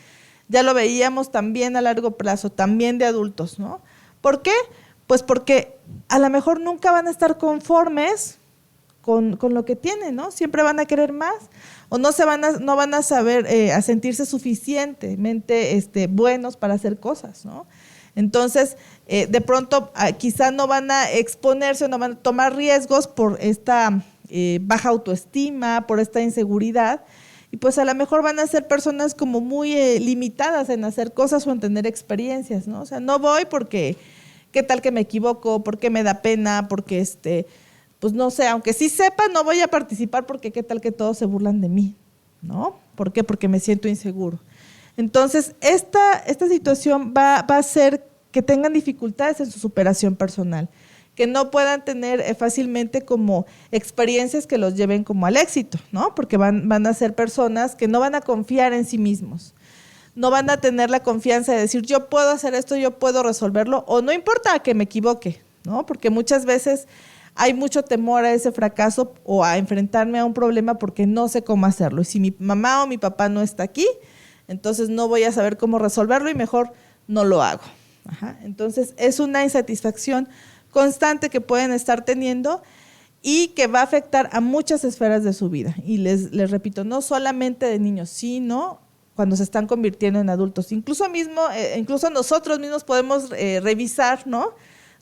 ya lo veíamos, también a largo plazo, también de adultos, ¿no? ¿Por qué? Pues porque a lo mejor nunca van a estar conformes con lo que tienen, ¿no? Siempre van a querer más, o no van a saber a sentirse suficientemente buenos para hacer cosas, ¿no? Entonces, de pronto quizá no van a exponerse o no van a tomar riesgos por esta baja autoestima, por esta inseguridad, y pues a lo mejor van a ser personas como muy limitadas en hacer cosas o en tener experiencias, ¿no? O sea, no voy porque qué tal que me equivoco, porque me da pena, porque pues no sé, aunque sí sepa, no voy a participar porque qué tal que todos se burlan de mí, ¿no? ¿Por qué? Porque me siento inseguro. Entonces, esta situación va a hacer que tengan dificultades en su superación personal, que no puedan tener fácilmente como experiencias que los lleven como al éxito, ¿no? Porque van a ser personas que no van a confiar en sí mismos, no van a tener la confianza de decir, yo puedo hacer esto, yo puedo resolverlo, o no importa que me equivoque, ¿no? Porque muchas veces hay mucho temor a ese fracaso o a enfrentarme a un problema porque no sé cómo hacerlo. Y si mi mamá o mi papá no está aquí, entonces no voy a saber cómo resolverlo y mejor no lo hago. Ajá. Entonces es una insatisfacción constante que pueden estar teniendo y que va a afectar a muchas esferas de su vida. Y les repito, no solamente de niños, sino cuando se están convirtiendo en adultos. Incluso nosotros mismos podemos revisar, ¿no?,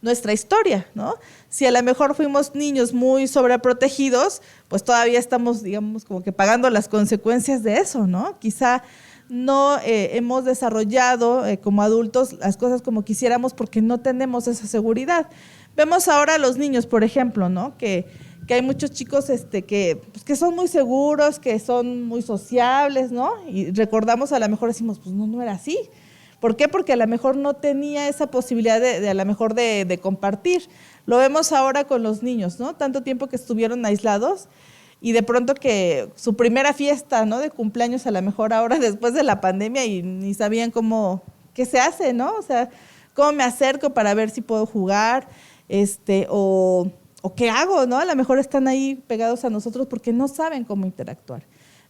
nuestra historia, ¿no? Si a lo mejor fuimos niños muy sobreprotegidos, pues todavía estamos, digamos, como que pagando las consecuencias de eso, ¿no? Quizá no hemos desarrollado como adultos las cosas como quisiéramos porque no tenemos esa seguridad. Vemos ahora a los niños, por ejemplo, ¿no?, que hay muchos chicos que son muy seguros, que son muy sociables, ¿no? Y recordamos, a lo mejor decimos, pues no era así. ¿Por qué? Porque a lo mejor no tenía esa posibilidad de a lo mejor de compartir. Lo vemos ahora con los niños, ¿no? Tanto tiempo que estuvieron aislados y de pronto que su primera fiesta, ¿no?, de cumpleaños, a lo mejor ahora después de la pandemia, y ni sabían qué se hace, ¿no? O sea, cómo me acerco para ver si puedo jugar, o qué hago, ¿no? A lo mejor están ahí pegados a nosotros porque no saben cómo interactuar.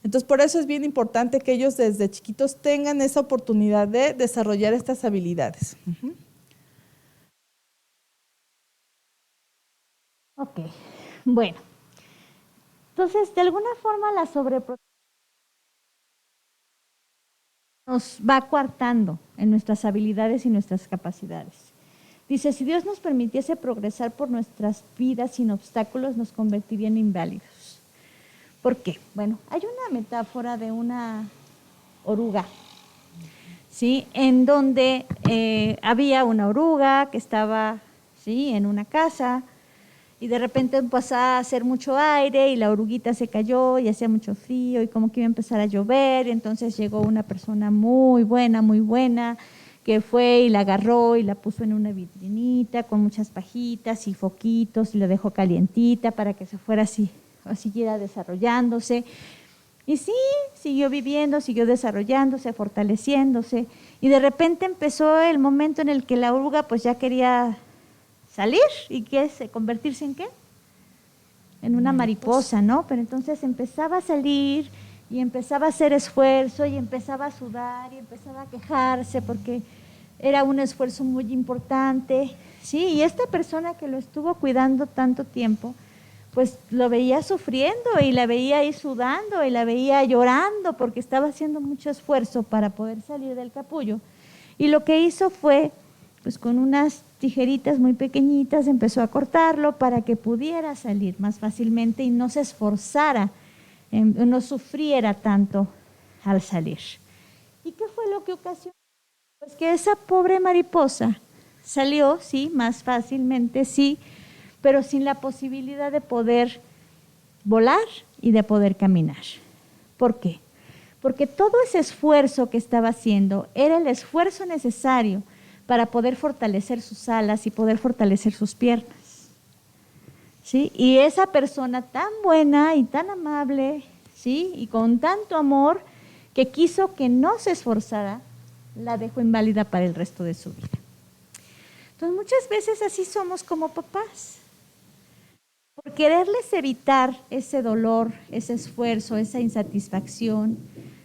Entonces, por eso es bien importante que ellos desde chiquitos tengan esa oportunidad de desarrollar estas habilidades. Uh-huh. Ok, bueno. Entonces, de alguna forma la sobreprotección nos va coartando en nuestras habilidades y nuestras capacidades. Dice, si Dios nos permitiese progresar por nuestras vidas sin obstáculos, nos convertiría en inválidos. ¿Por qué? Bueno, hay una metáfora de una oruga, ¿sí?, en donde había una oruga que estaba, ¿sí?, en una casa, y de repente empezó a hacer mucho aire y la oruguita se cayó y hacía mucho frío y como que iba a empezar a llover, y entonces llegó una persona muy buena, que fue y la agarró y la puso en una vitrinita con muchas pajitas y foquitos y la dejó calientita para que se fuera así, o siguiera desarrollándose. Y sí, siguió viviendo, siguió desarrollándose, fortaleciéndose, y de repente empezó el momento en el que la oruga pues ya quería salir, y convertirse ¿en qué? En una mariposa, ¿no? Pero entonces empezaba a salir y empezaba a hacer esfuerzo y empezaba a sudar y empezaba a quejarse porque era un esfuerzo muy importante, ¿sí? Y esta persona que lo estuvo cuidando tanto tiempo, pues lo veía sufriendo y la veía ahí sudando y la veía llorando porque estaba haciendo mucho esfuerzo para poder salir del capullo. Y lo que hizo fue, pues con unas tijeritas muy pequeñitas, empezó a cortarlo para que pudiera salir más fácilmente y no se esforzara, no sufriera tanto al salir. ¿Y qué fue lo que ocasionó? Pues que esa pobre mariposa salió, sí, más fácilmente, sí, pero sin la posibilidad de poder volar y de poder caminar. ¿Por qué? Porque todo ese esfuerzo que estaba haciendo era el esfuerzo necesario para poder fortalecer sus alas y poder fortalecer sus piernas. ¿sí? Y esa persona tan buena y tan amable, ¿sí? Y con tanto amor que quiso que no se esforzara, la dejó inválida para el resto de su vida. Entonces muchas veces así somos como papás. Por quererles evitar ese dolor, ese esfuerzo, esa insatisfacción,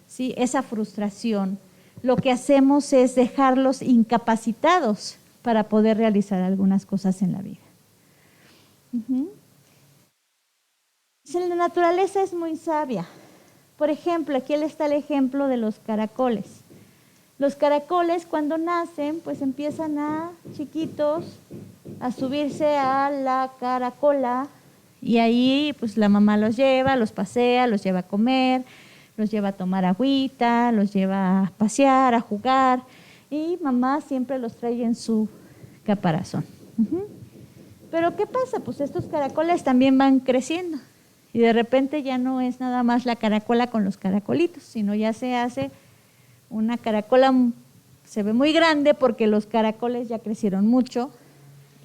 ¿sí? Esa frustración, lo que hacemos es dejarlos incapacitados para poder realizar algunas cosas en la vida. La naturaleza es muy sabia. Por ejemplo, aquí está el ejemplo de los caracoles. Los caracoles cuando nacen, pues empiezan chiquitos, a subirse a la caracola y ahí pues la mamá los lleva, los pasea, los lleva a comer, los lleva a tomar agüita, los lleva a pasear, a jugar y mamá siempre los trae en su caparazón. Pero ¿qué pasa? Pues estos caracoles también van creciendo y de repente ya no es nada más la caracola con los caracolitos, sino ya se hace una caracola, se ve muy grande porque los caracoles ya crecieron mucho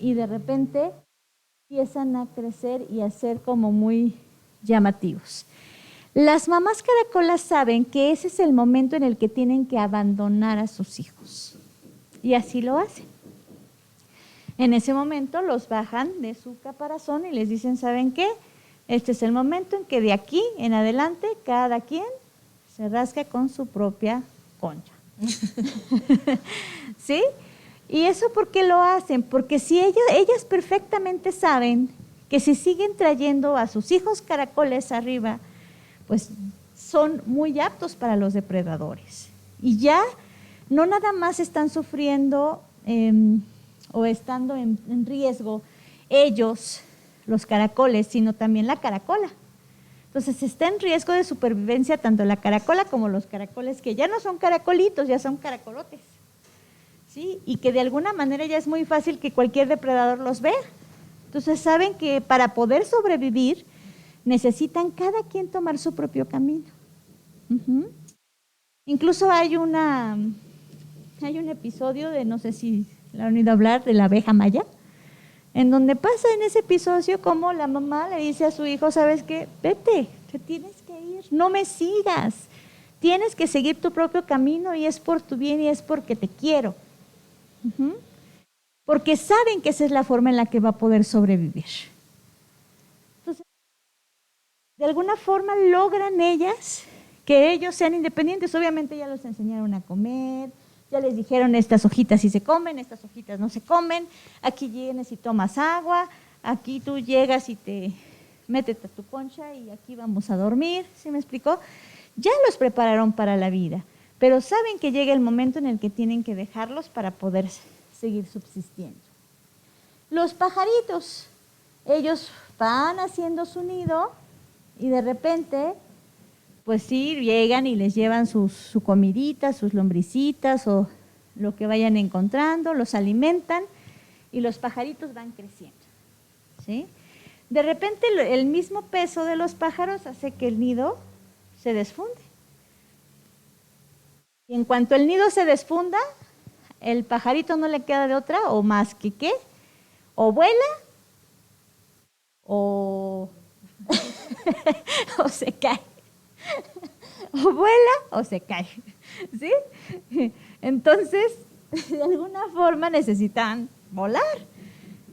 y de repente empiezan a crecer y a ser como muy llamativos. Las mamás caracolas saben que ese es el momento en el que tienen que abandonar a sus hijos y así lo hacen. En ese momento los bajan de su caparazón y les dicen, ¿saben qué? Este es el momento en que de aquí en adelante cada quien se rasca con su propia concha. ¿Sí? ¿Y eso por qué lo hacen? Porque si ellas perfectamente saben que si siguen trayendo a sus hijos caracoles arriba, pues son muy aptos para los depredadores. Y ya no nada más están sufriendo o estando en riesgo ellos, los caracoles, sino también la caracola. Entonces está en riesgo de supervivencia tanto la caracola como los caracoles, que ya no son caracolitos, ya son caracolotes. ¿Sí? Y que de alguna manera ya es muy fácil que cualquier depredador los vea. Entonces saben que para poder sobrevivir necesitan cada quien tomar su propio camino. Incluso hay un episodio de, no sé si la han oído hablar, de la abeja maya, en donde pasa en ese episodio como la mamá le dice a su hijo, ¿sabes qué? Vete, te tienes que ir, no me sigas, tienes que seguir tu propio camino y es por tu bien y es porque te quiero. Porque saben que esa es la forma en la que va a poder sobrevivir. Entonces, de alguna forma logran ellas que ellos sean independientes. Obviamente ya los enseñaron a comer, ya les dijeron estas hojitas sí se comen, estas hojitas no se comen, aquí vienes y tomas agua, aquí tú llegas y te metes a tu concha y aquí vamos a dormir, ¿sí me explicó? Ya los prepararon para la vida, pero saben que llega el momento en el que tienen que dejarlos para poder seguir subsistiendo. Los pajaritos, ellos van haciendo su nido y de repente pues sí, llegan y les llevan su comidita, sus lombricitas o lo que vayan encontrando, los alimentan y los pajaritos van creciendo. ¿Sí? De repente el mismo peso de los pájaros hace que el nido se desfunde. Y en cuanto el nido se desfunda, el pajarito no le queda de otra o más que ¿qué? O vuela o, o se cae. O vuela o se cae, ¿sí? Entonces, de alguna forma necesitan volar.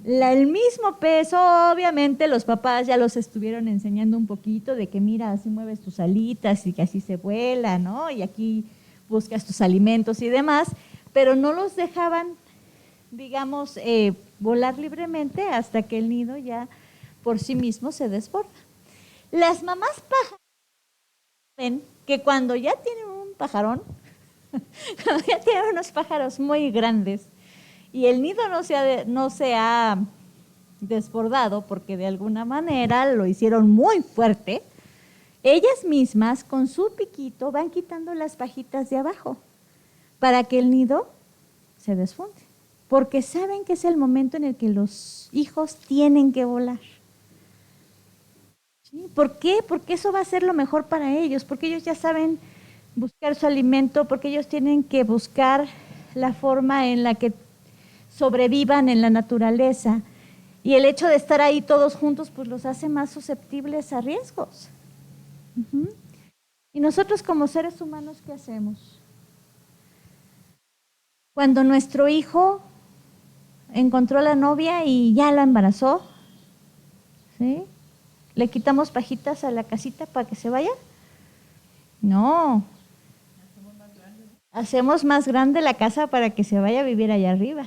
El mismo peso, obviamente los papás ya los estuvieron enseñando un poquito de que mira, así mueves tus alitas y que así se vuela, ¿no? Y aquí buscas tus alimentos y demás, pero no los dejaban, digamos, volar libremente hasta que el nido ya por sí mismo se desborda. Las mamás pájaros ven que cuando ya tienen un pajarón, cuando ya tienen unos pájaros muy grandes y el nido no se ha desbordado porque de alguna manera lo hicieron muy fuerte, ellas mismas con su piquito van quitando las pajitas de abajo para que el nido se desfunde, porque saben que es el momento en el que los hijos tienen que volar. ¿Sí? ¿Por qué? Porque eso va a ser lo mejor para ellos, porque ellos ya saben buscar su alimento, porque ellos tienen que buscar la forma en la que sobrevivan en la naturaleza. Y el hecho de estar ahí todos juntos, pues los hace más susceptibles a riesgos. Y nosotros como seres humanos, ¿qué hacemos? Cuando nuestro hijo encontró a la novia y ya la embarazó, ¿sí? ¿Le quitamos pajitas a la casita para que se vaya? No. Hacemos más grande la casa para que se vaya a vivir allá arriba.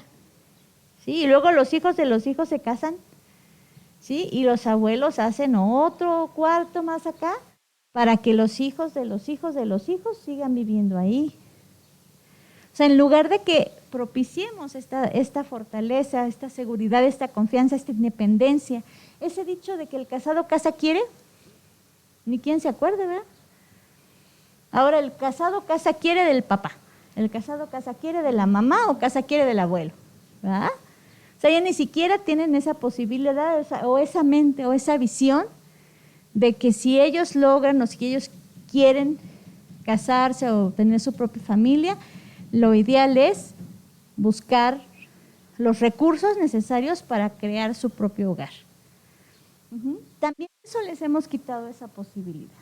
¿Sí? Y luego los hijos de los hijos se casan, ¿sí? Y los abuelos hacen otro cuarto más acá para que los hijos de los hijos de los hijos sigan viviendo ahí. O sea, en lugar de que propiciemos esta fortaleza, esta seguridad, esta confianza, esta independencia, ese dicho de que el casado casa quiere, ni quien se acuerde, ¿verdad? Ahora, el casado casa quiere del papá, el casado casa quiere de la mamá o casa quiere del abuelo, ¿verdad? O sea, ya ni siquiera tienen esa posibilidad o esa mente o esa visión de que si ellos logran o si ellos quieren casarse o tener su propia familia, lo ideal es buscar los recursos necesarios para crear su propio hogar. También eso les hemos quitado esa posibilidad.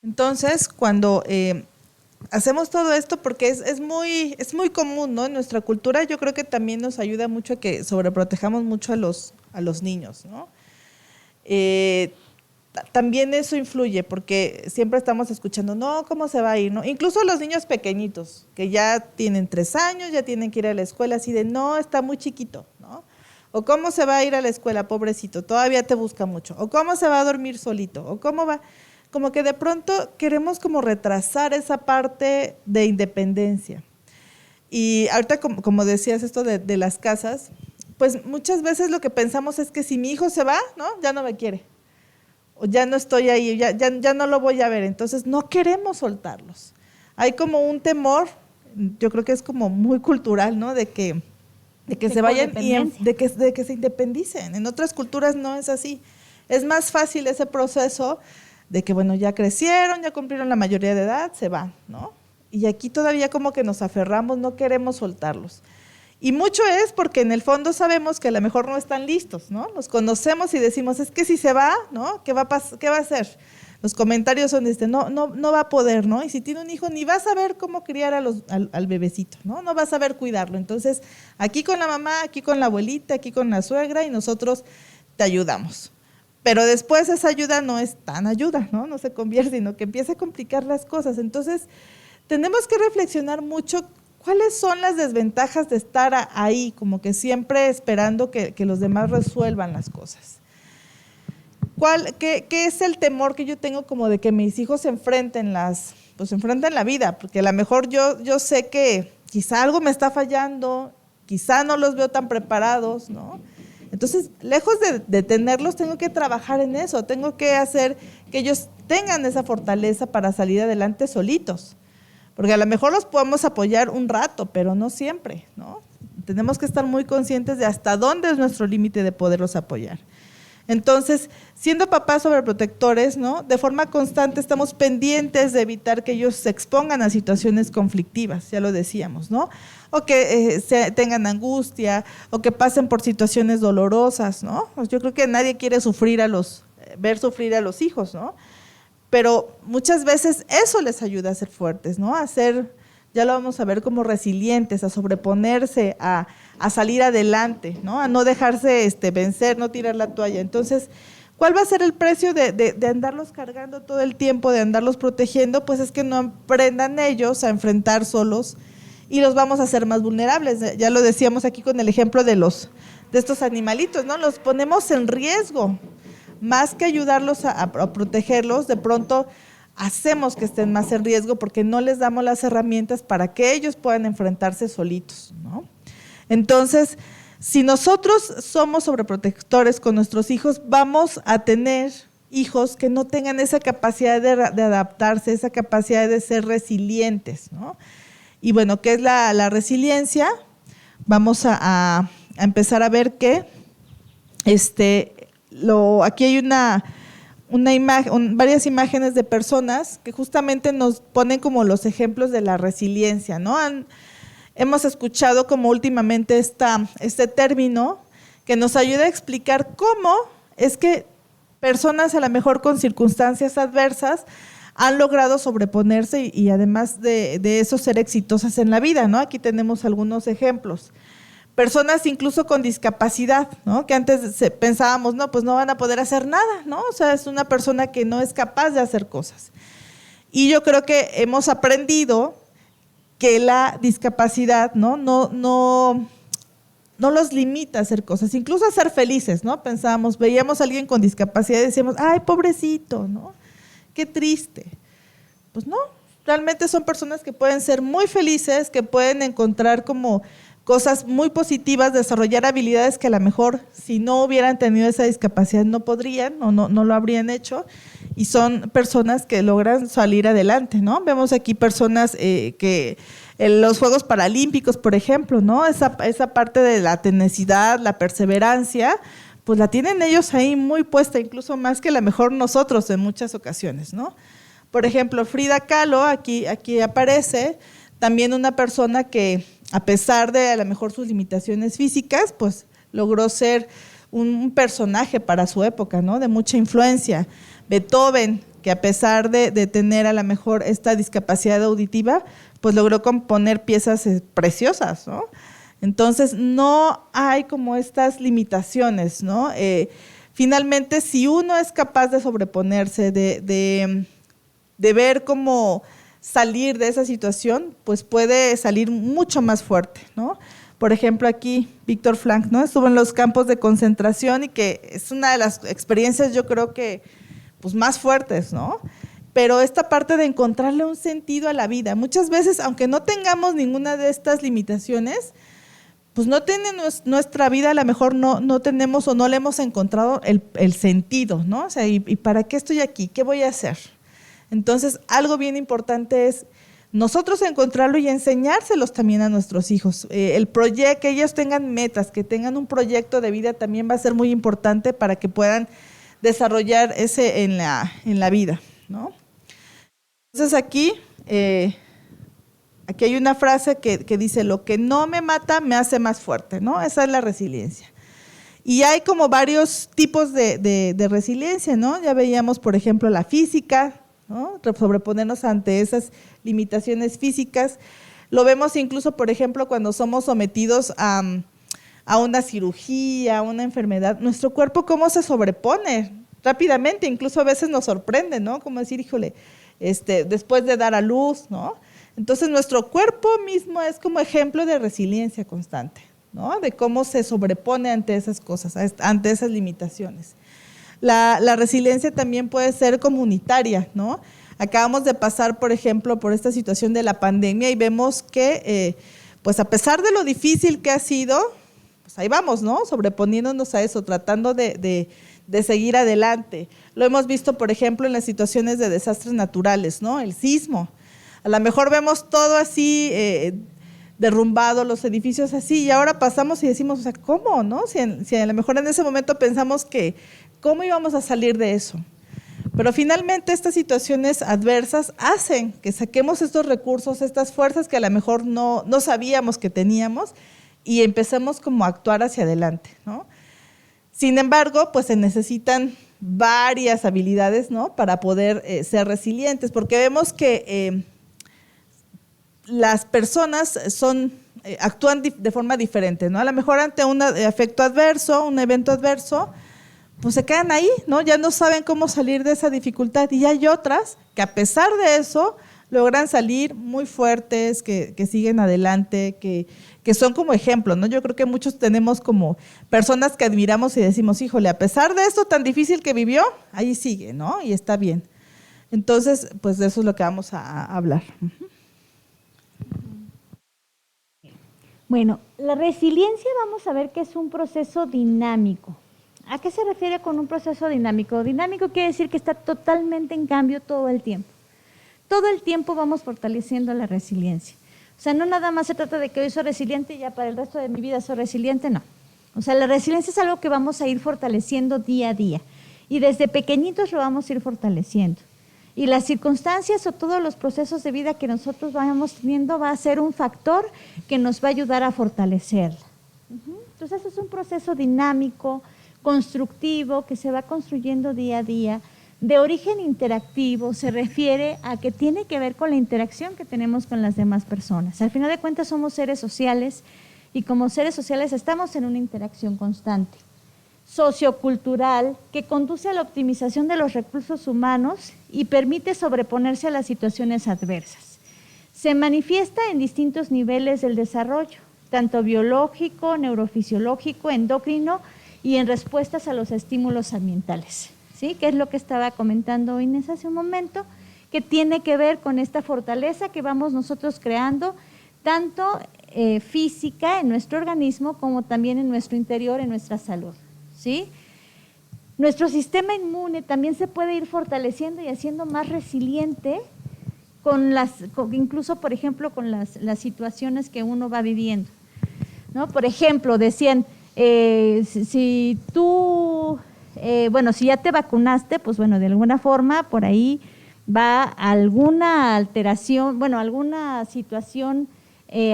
Entonces, cuando hacemos todo esto, porque es muy común, ¿no? En nuestra cultura, yo creo que también nos ayuda mucho a que sobreprotejamos mucho a los niños, ¿no? También eso influye, porque siempre estamos escuchando, no, ¿cómo se va a ir? ¿No? Incluso los niños pequeñitos, que ya tienen 3 años, ya tienen que ir a la escuela, así de, no, está muy chiquito, ¿no? O cómo se va a ir a la escuela, pobrecito, todavía te busca mucho. O cómo se va a dormir solito, o cómo va. Como que de pronto queremos como retrasar esa parte de independencia. Y ahorita, como decías esto de las casas, pues muchas veces lo que pensamos es que si mi hijo se va, ¿no? Ya no me quiere. O ya no estoy ahí, ya no lo voy a ver. Entonces no queremos soltarlos. Hay como un temor, yo creo que es como muy cultural, ¿no? De que se vayan y de que se independicen. En otras culturas no es así. Es más fácil ese proceso de que, bueno, ya crecieron, ya cumplieron la mayoría de edad, se van, ¿no? Y aquí todavía como que nos aferramos, no queremos soltarlos. Y mucho es porque en el fondo sabemos que a lo mejor no están listos, ¿no? Los conocemos y decimos, es que si se va, ¿no? ¿Qué va a hacer? Los comentarios son no va a poder, ¿no? Y si tiene un hijo, ni va a saber cómo criar al bebecito, ¿no? No va a saber cuidarlo. Entonces, aquí con la mamá, aquí con la abuelita, aquí con la suegra y nosotros te ayudamos. Pero después esa ayuda no es tan ayuda, ¿no? No se convierte, sino que empieza a complicar las cosas. Entonces, tenemos que reflexionar mucho cuáles son las desventajas de estar ahí, como que siempre esperando que los demás resuelvan las cosas. ¿Qué es el temor que yo tengo como de que mis hijos se enfrenten la vida? Porque a lo mejor yo sé que quizá algo me está fallando, quizá no los veo tan preparados, ¿no? Entonces, lejos de tenerlos, tengo que trabajar en eso, tengo que hacer que ellos tengan esa fortaleza para salir adelante solitos. Porque a lo mejor los podemos apoyar un rato, pero no siempre, ¿no? Tenemos que estar muy conscientes de hasta dónde es nuestro límite de poderlos apoyar. Entonces, siendo papás sobreprotectores, ¿no? De forma constante estamos pendientes de evitar que ellos se expongan a situaciones conflictivas, ya lo decíamos, ¿no? O que tengan angustia, o que pasen por situaciones dolorosas, ¿no? Pues yo creo que nadie quiere ver sufrir a los hijos, ¿no? Pero muchas veces eso les ayuda a ser fuertes, ¿no? A ser, ya lo vamos a ver, como resilientes, a sobreponerse, a salir adelante, ¿no? A no dejarse vencer, no tirar la toalla. Entonces, ¿cuál va a ser el precio de andarlos cargando todo el tiempo, de andarlos protegiendo? Pues es que no aprendan ellos a enfrentar solos y los vamos a hacer más vulnerables. Ya lo decíamos aquí con el ejemplo de estos animalitos, ¿no? Los ponemos en riesgo. Más que ayudarlos a protegerlos, de pronto hacemos que estén más en riesgo porque no les damos las herramientas para que ellos puedan enfrentarse solitos, ¿no? Entonces, si nosotros somos sobreprotectores con nuestros hijos, vamos a tener hijos que no tengan esa capacidad de adaptarse, esa capacidad de ser resilientes, ¿no? Y bueno, ¿qué es la resiliencia? Vamos a empezar a ver que aquí hay una imagen, varias imágenes de personas que justamente nos ponen como los ejemplos de la resiliencia, ¿no? Hemos escuchado como últimamente este término que nos ayuda a explicar cómo es que personas a lo mejor con circunstancias adversas han logrado sobreponerse y además de eso ser exitosas en la vida, ¿no? Aquí tenemos algunos ejemplos. Personas incluso con discapacidad, ¿no? Que antes pensábamos, no, pues no van a poder hacer nada, ¿no? O sea, es una persona que no es capaz de hacer cosas. Y yo creo que hemos aprendido que la discapacidad, no los limita a hacer cosas, incluso a ser felices, ¿no? Pensábamos, veíamos a alguien con discapacidad y decíamos, ay, pobrecito, ¿no? Qué triste. Pues no, realmente son personas que pueden ser muy felices, que pueden encontrar como cosas muy positivas, desarrollar habilidades que a lo mejor si no hubieran tenido esa discapacidad no podrían o no lo habrían hecho, y son personas que logran salir adelante, ¿no? Vemos aquí personas que en los Juegos Paralímpicos, por ejemplo, ¿no? Esa parte de la tenacidad, la perseverancia, pues la tienen ellos ahí muy puesta, incluso más que a lo mejor nosotros en muchas ocasiones, ¿no? Por ejemplo, Frida Kahlo, aquí aparece, también una persona que a pesar de a lo mejor sus limitaciones físicas, pues logró ser un personaje para su época, ¿no? De mucha influencia. Beethoven, que a pesar de tener a lo mejor esta discapacidad auditiva, pues logró componer piezas preciosas, ¿no? Entonces, no hay como estas limitaciones, ¿no? Finalmente, si uno es capaz de sobreponerse, de ver cómo salir de esa situación, pues puede salir mucho más fuerte, ¿no? Por ejemplo, aquí Víctor Frank, ¿no? Estuvo en los campos de concentración y que es una de las experiencias, yo creo que, pues más fuertes, ¿no? Pero esta parte de encontrarle un sentido a la vida, muchas veces, aunque no tengamos ninguna de estas limitaciones, pues no tiene nuestra vida, a lo mejor no tenemos o no le hemos encontrado el sentido, ¿no? O sea, ¿y para qué estoy aquí? ¿Qué voy a hacer? Entonces, algo bien importante es nosotros encontrarlo y enseñárselos también a nuestros hijos. El proyecto, que ellos tengan metas, que tengan un proyecto de vida también va a ser muy importante para que puedan desarrollar ese en la vida, ¿no? Entonces aquí hay una frase que dice, lo que no me mata me hace más fuerte, ¿no? Esa es la resiliencia. Y hay como varios tipos de resiliencia, ¿no? Ya veíamos, por ejemplo, la física, ¿no? Sobreponernos ante esas limitaciones físicas. Lo vemos incluso, por ejemplo, cuando somos sometidos a una cirugía, a una enfermedad. Nuestro cuerpo, ¿cómo se sobrepone? Rápidamente, incluso a veces nos sorprende, ¿no? Como decir, híjole, después de dar a luz, ¿no? Entonces, nuestro cuerpo mismo es como ejemplo de resiliencia constante, ¿no? De cómo se sobrepone ante esas cosas, ante esas limitaciones. La resiliencia también puede ser comunitaria, ¿no? Acabamos de pasar, por ejemplo, por esta situación de la pandemia y vemos que, pues a pesar de lo difícil que ha sido, pues ahí vamos, ¿no? Sobreponiéndonos a eso, tratando de seguir adelante. Lo hemos visto, por ejemplo, en las situaciones de desastres naturales, ¿no? El sismo. A lo mejor vemos todo así derrumbado, los edificios así, y ahora pasamos y decimos, o sea, ¿cómo, no? Si a lo mejor en ese momento pensamos que, ¿cómo íbamos a salir de eso? Pero finalmente estas situaciones adversas hacen que saquemos estos recursos, estas fuerzas que a lo mejor no sabíamos que teníamos y empecemos como a actuar hacia adelante, ¿no? Sin embargo, pues se necesitan varias habilidades, ¿no? Para poder ser resilientes, porque vemos que las personas actúan de forma diferente, ¿no? A lo mejor ante un efecto adverso, un evento adverso, pues se quedan ahí, ¿no? Ya no saben cómo salir de esa dificultad. Y hay otras que a pesar de eso logran salir muy fuertes, que siguen adelante, que son como ejemplo, ¿no? Yo creo que muchos tenemos como personas que admiramos y decimos, híjole, a pesar de esto tan difícil que vivió, ahí sigue, ¿no? Y está bien. Entonces, pues de eso es lo que vamos a hablar. Bueno, la resiliencia vamos a ver que es un proceso dinámico. ¿A qué se refiere con un proceso dinámico? Dinámico quiere decir que está totalmente en cambio todo el tiempo. Todo el tiempo vamos fortaleciendo la resiliencia. O sea, no nada más se trata de que hoy soy resiliente y ya para el resto de mi vida soy resiliente, no. O sea, la resiliencia es algo que vamos a ir fortaleciendo día a día. Y desde pequeñitos lo vamos a ir fortaleciendo. Y las circunstancias o todos los procesos de vida que nosotros vayamos teniendo va a ser un factor que nos va a ayudar a fortalecerla. Entonces es un proceso dinámico, constructivo, que se va construyendo día a día, de origen interactivo. Se refiere a que tiene que ver con la interacción que tenemos con las demás personas. Al final de cuentas somos seres sociales y como seres sociales estamos en una interacción constante. Sociocultural, que conduce a la optimización de los recursos humanos y permite sobreponerse a las situaciones adversas. Se manifiesta en distintos niveles del desarrollo, tanto biológico, neurofisiológico, endocrino y en respuestas a los estímulos ambientales, ¿sí? Que es lo que estaba comentando Inés hace un momento, que tiene que ver con esta fortaleza que vamos nosotros creando, tanto física en nuestro organismo como también en nuestro interior, en nuestra salud, ¿sí? Nuestro sistema inmune también se puede ir fortaleciendo y haciendo más resiliente incluso, por ejemplo, con las situaciones que uno va viviendo, ¿no? Por ejemplo, decían, si ya te vacunaste, pues bueno, de alguna forma por ahí va alguna alteración, alguna situación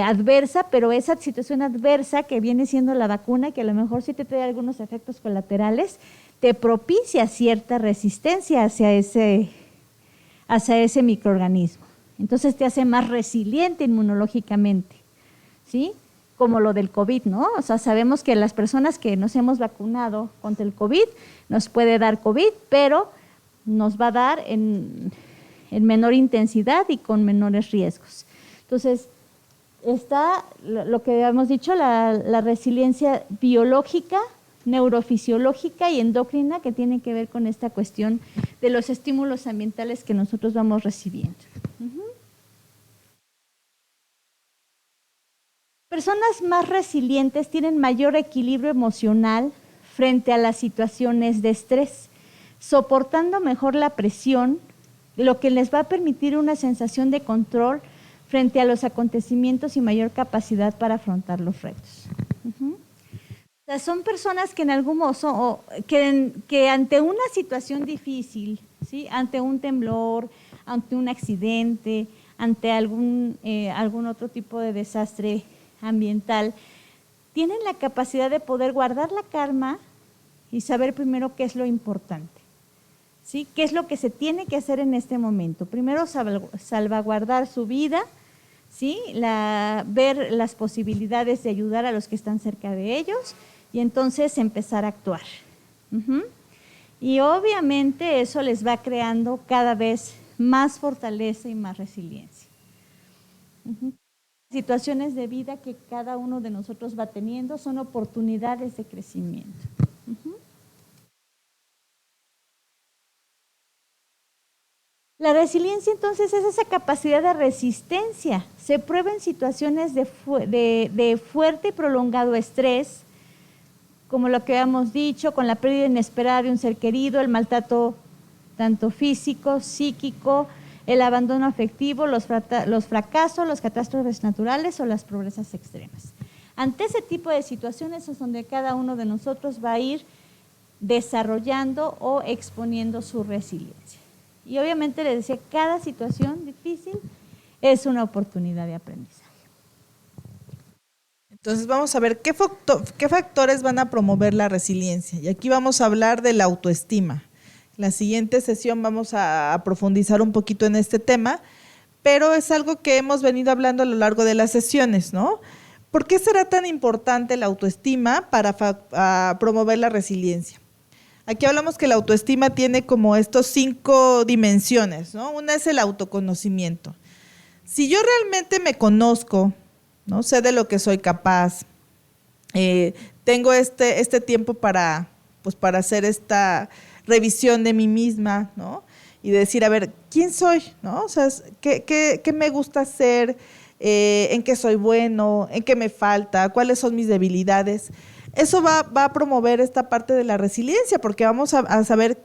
adversa, pero esa situación adversa que viene siendo la vacuna, que a lo mejor sí te trae algunos efectos colaterales, te propicia cierta resistencia hacia ese microorganismo. Entonces te hace más resiliente inmunológicamente, ¿sí? Como lo del COVID, ¿no? O sea, sabemos que las personas que nos hemos vacunado contra el COVID nos puede dar COVID, pero nos va a dar en menor intensidad y con menores riesgos. Entonces, está lo que habíamos dicho, la resiliencia biológica, neurofisiológica y endocrina, que tiene que ver con esta cuestión de los estímulos ambientales que nosotros vamos recibiendo. Personas más resilientes tienen mayor equilibrio emocional frente a las situaciones de estrés, soportando mejor la presión, lo que les va a permitir una sensación de control frente a los acontecimientos y mayor capacidad para afrontar los retos. O sea, son personas que en algún modo, que ante una situación difícil, ¿sí? Ante un temblor, ante un accidente, ante algún otro tipo de desastre ambiental, tienen la capacidad de poder guardar la calma y saber primero qué es lo importante, ¿sí? ¿Qué es lo que se tiene que hacer en este momento? Primero salvaguardar su vida, ¿sí? Ver las posibilidades de ayudar a los que están cerca de ellos y entonces empezar a actuar. Y obviamente eso les va creando cada vez más fortaleza y más resiliencia. Situaciones de vida que cada uno de nosotros va teniendo son oportunidades de crecimiento. La resiliencia entonces es esa capacidad de resistencia. Se prueba en situaciones de fuerte y prolongado estrés, como lo que habíamos dicho, con la pérdida inesperada de un ser querido, el maltrato tanto físico, psíquico, el abandono afectivo, los fracasos, las catástrofes naturales o las pobrezas extremas. Ante ese tipo de situaciones es donde cada uno de nosotros va a ir desarrollando o exponiendo su resiliencia. Y obviamente les decía, cada situación difícil es una oportunidad de aprendizaje. Entonces vamos a ver qué factores van a promover la resiliencia. Y aquí vamos a hablar de la autoestima. En la siguiente sesión vamos a profundizar un poquito en este tema, pero es algo que hemos venido hablando a lo largo de las sesiones, ¿no? ¿Por qué será tan importante la autoestima para promover la resiliencia? Aquí hablamos que la autoestima tiene como estos 5 dimensiones, ¿no? Una es el autoconocimiento. Si yo realmente me conozco, ¿no? Sé de lo que soy capaz, tengo este tiempo para hacer esta revisión de mí misma, ¿no? Y decir, a ver, ¿quién soy? ¿No? O sea, ¿qué me gusta hacer? ¿En qué soy bueno? ¿En qué me falta? ¿Cuáles son mis debilidades? Eso va a promover esta parte de la resiliencia, porque vamos a saber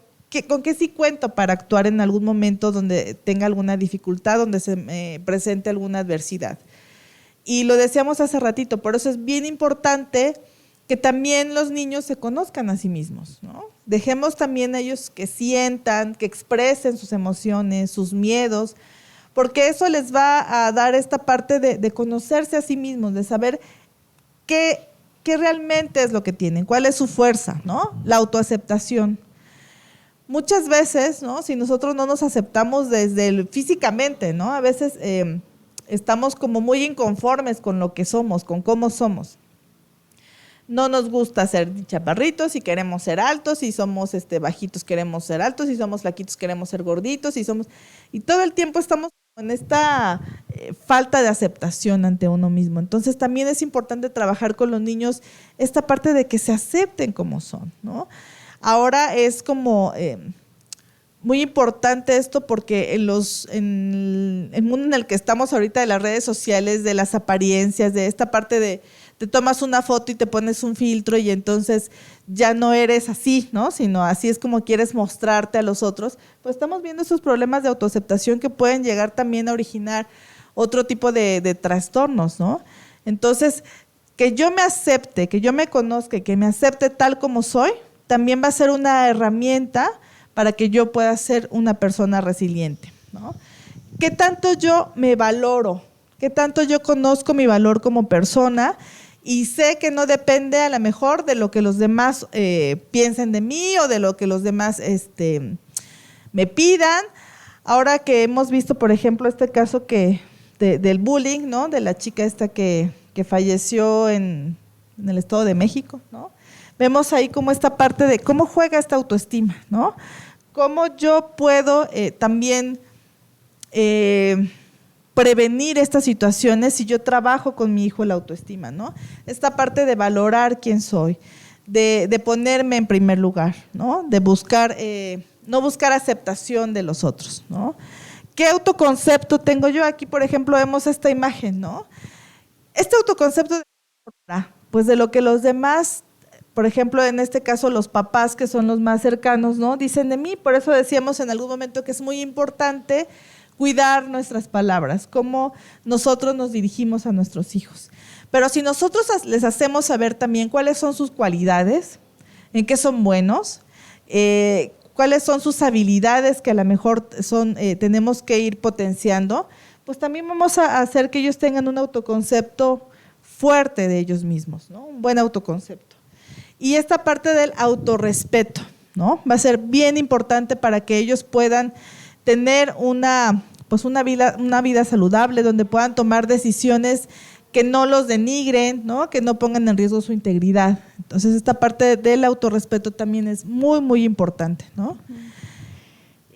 con qué sí cuento para actuar en algún momento donde tenga alguna dificultad, donde se me presente alguna adversidad. Y lo decíamos hace ratito, por eso es bien importante que también los niños se conozcan a sí mismos, ¿no? Dejemos también a ellos que sientan, que expresen sus emociones, sus miedos, porque eso les va a dar esta parte de conocerse a sí mismos, de saber qué qué realmente es lo que tienen, cuál es su fuerza, ¿no? La autoaceptación. Muchas veces, ¿no? Si nosotros no nos aceptamos físicamente, ¿no? A veces estamos como muy inconformes con lo que somos, con cómo somos. No nos gusta ser chaparritos y queremos ser altos, y somos bajitos queremos ser altos, y somos flaquitos queremos ser gorditos, y todo el tiempo estamos en esta falta de aceptación ante uno mismo. Entonces también es importante trabajar con los niños esta parte de que se acepten como son, ¿no? Ahora es como muy importante esto porque en el mundo en el que estamos ahorita, de las redes sociales, de las apariencias, de esta parte de te tomas una foto y te pones un filtro y entonces ya no eres así, ¿no? Sino así es como quieres mostrarte a los otros, pues estamos viendo esos problemas de autoaceptación que pueden llegar también a originar otro tipo de trastornos, ¿no? Entonces, que yo me acepte, que yo me conozca y que me acepte tal como soy, también va a ser una herramienta para que yo pueda ser una persona resiliente, ¿no? ¿Qué tanto yo me valoro? ¿Qué tanto yo conozco mi valor como persona? Y sé que no depende a lo mejor de lo que los demás piensen de mí o de lo que los demás me pidan. Ahora que hemos visto, por ejemplo, este caso del bullying, ¿no? De la chica esta que falleció en el Estado de México, ¿no? Vemos ahí como esta parte de cómo juega esta autoestima, ¿no? Cómo yo puedo también prevenir estas situaciones si yo trabajo con mi hijo la autoestima, ¿no? Esta parte de valorar quién soy, de ponerme en primer lugar, ¿no? De buscar, no buscar aceptación de los otros, ¿no? ¿Qué autoconcepto tengo yo? Aquí, por ejemplo, vemos esta imagen, ¿no? Este autoconcepto, pues de lo que los demás, por ejemplo, en este caso los papás que son los más cercanos, ¿no? Dicen de mí. Por eso decíamos en algún momento que es muy importante cuidar nuestras palabras, cómo nosotros nos dirigimos a nuestros hijos. Pero si nosotros les hacemos saber también cuáles son sus cualidades, en qué son buenos, cuáles son sus habilidades que a lo mejor tenemos que ir potenciando, pues también vamos a hacer que ellos tengan un autoconcepto fuerte de ellos mismos, ¿no? Un buen autoconcepto. Y esta parte del autorrespeto, ¿no? Va a ser bien importante para que ellos puedan tener una vida saludable, donde puedan tomar decisiones que no los denigren, ¿no? Que no pongan en riesgo su integridad. Entonces, esta parte del autorrespeto también es muy, muy importante, ¿no?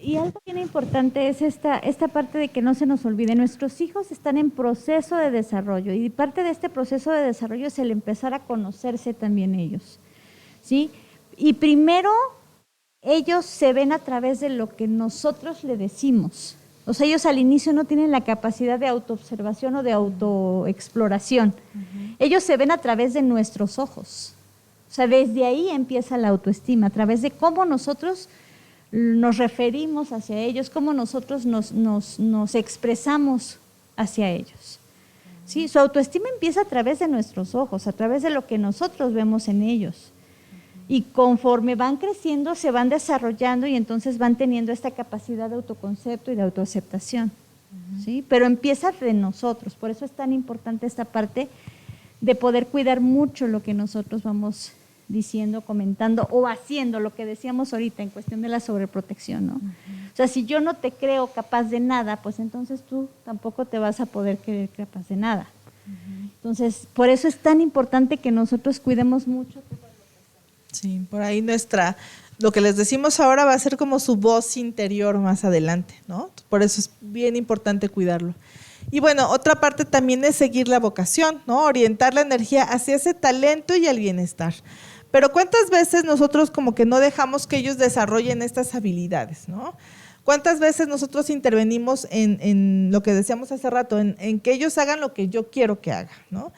Y algo bien importante es esta parte de que no se nos olvide, nuestros hijos están en proceso de desarrollo y parte de este proceso de desarrollo es el empezar a conocerse también ellos, ¿sí? Y primero ellos se ven a través de lo que nosotros le decimos. O sea, ellos al inicio no tienen la capacidad de autoobservación o de autoexploración. Ellos se ven a través de nuestros ojos. O sea, desde ahí empieza la autoestima, a través de cómo nosotros nos referimos hacia ellos, cómo nosotros nos expresamos hacia ellos. ¿Sí? Su autoestima empieza a través de nuestros ojos, a través de lo que nosotros vemos en ellos. Y conforme van creciendo, se van desarrollando y entonces van teniendo esta capacidad de autoconcepto y de autoaceptación. ¿Sí? Pero empieza de nosotros, por eso es tan importante esta parte de poder cuidar mucho lo que nosotros vamos diciendo, comentando o haciendo, lo que decíamos ahorita en cuestión de la sobreprotección, ¿no? O sea, si yo no te creo capaz de nada, pues entonces tú tampoco te vas a poder creer capaz de nada. Entonces, por eso es tan importante que nosotros cuidemos mucho. Sí, por ahí lo que les decimos ahora va a ser como su voz interior más adelante, ¿no? Por eso es bien importante cuidarlo. Y bueno, otra parte también es seguir la vocación, ¿no? Orientar la energía hacia ese talento y el bienestar. Pero ¿cuántas veces nosotros como que no dejamos que ellos desarrollen estas habilidades, ¿no? ¿Cuántas veces nosotros intervenimos en lo que decíamos hace rato, en que ellos hagan lo que yo quiero que hagan, ¿no?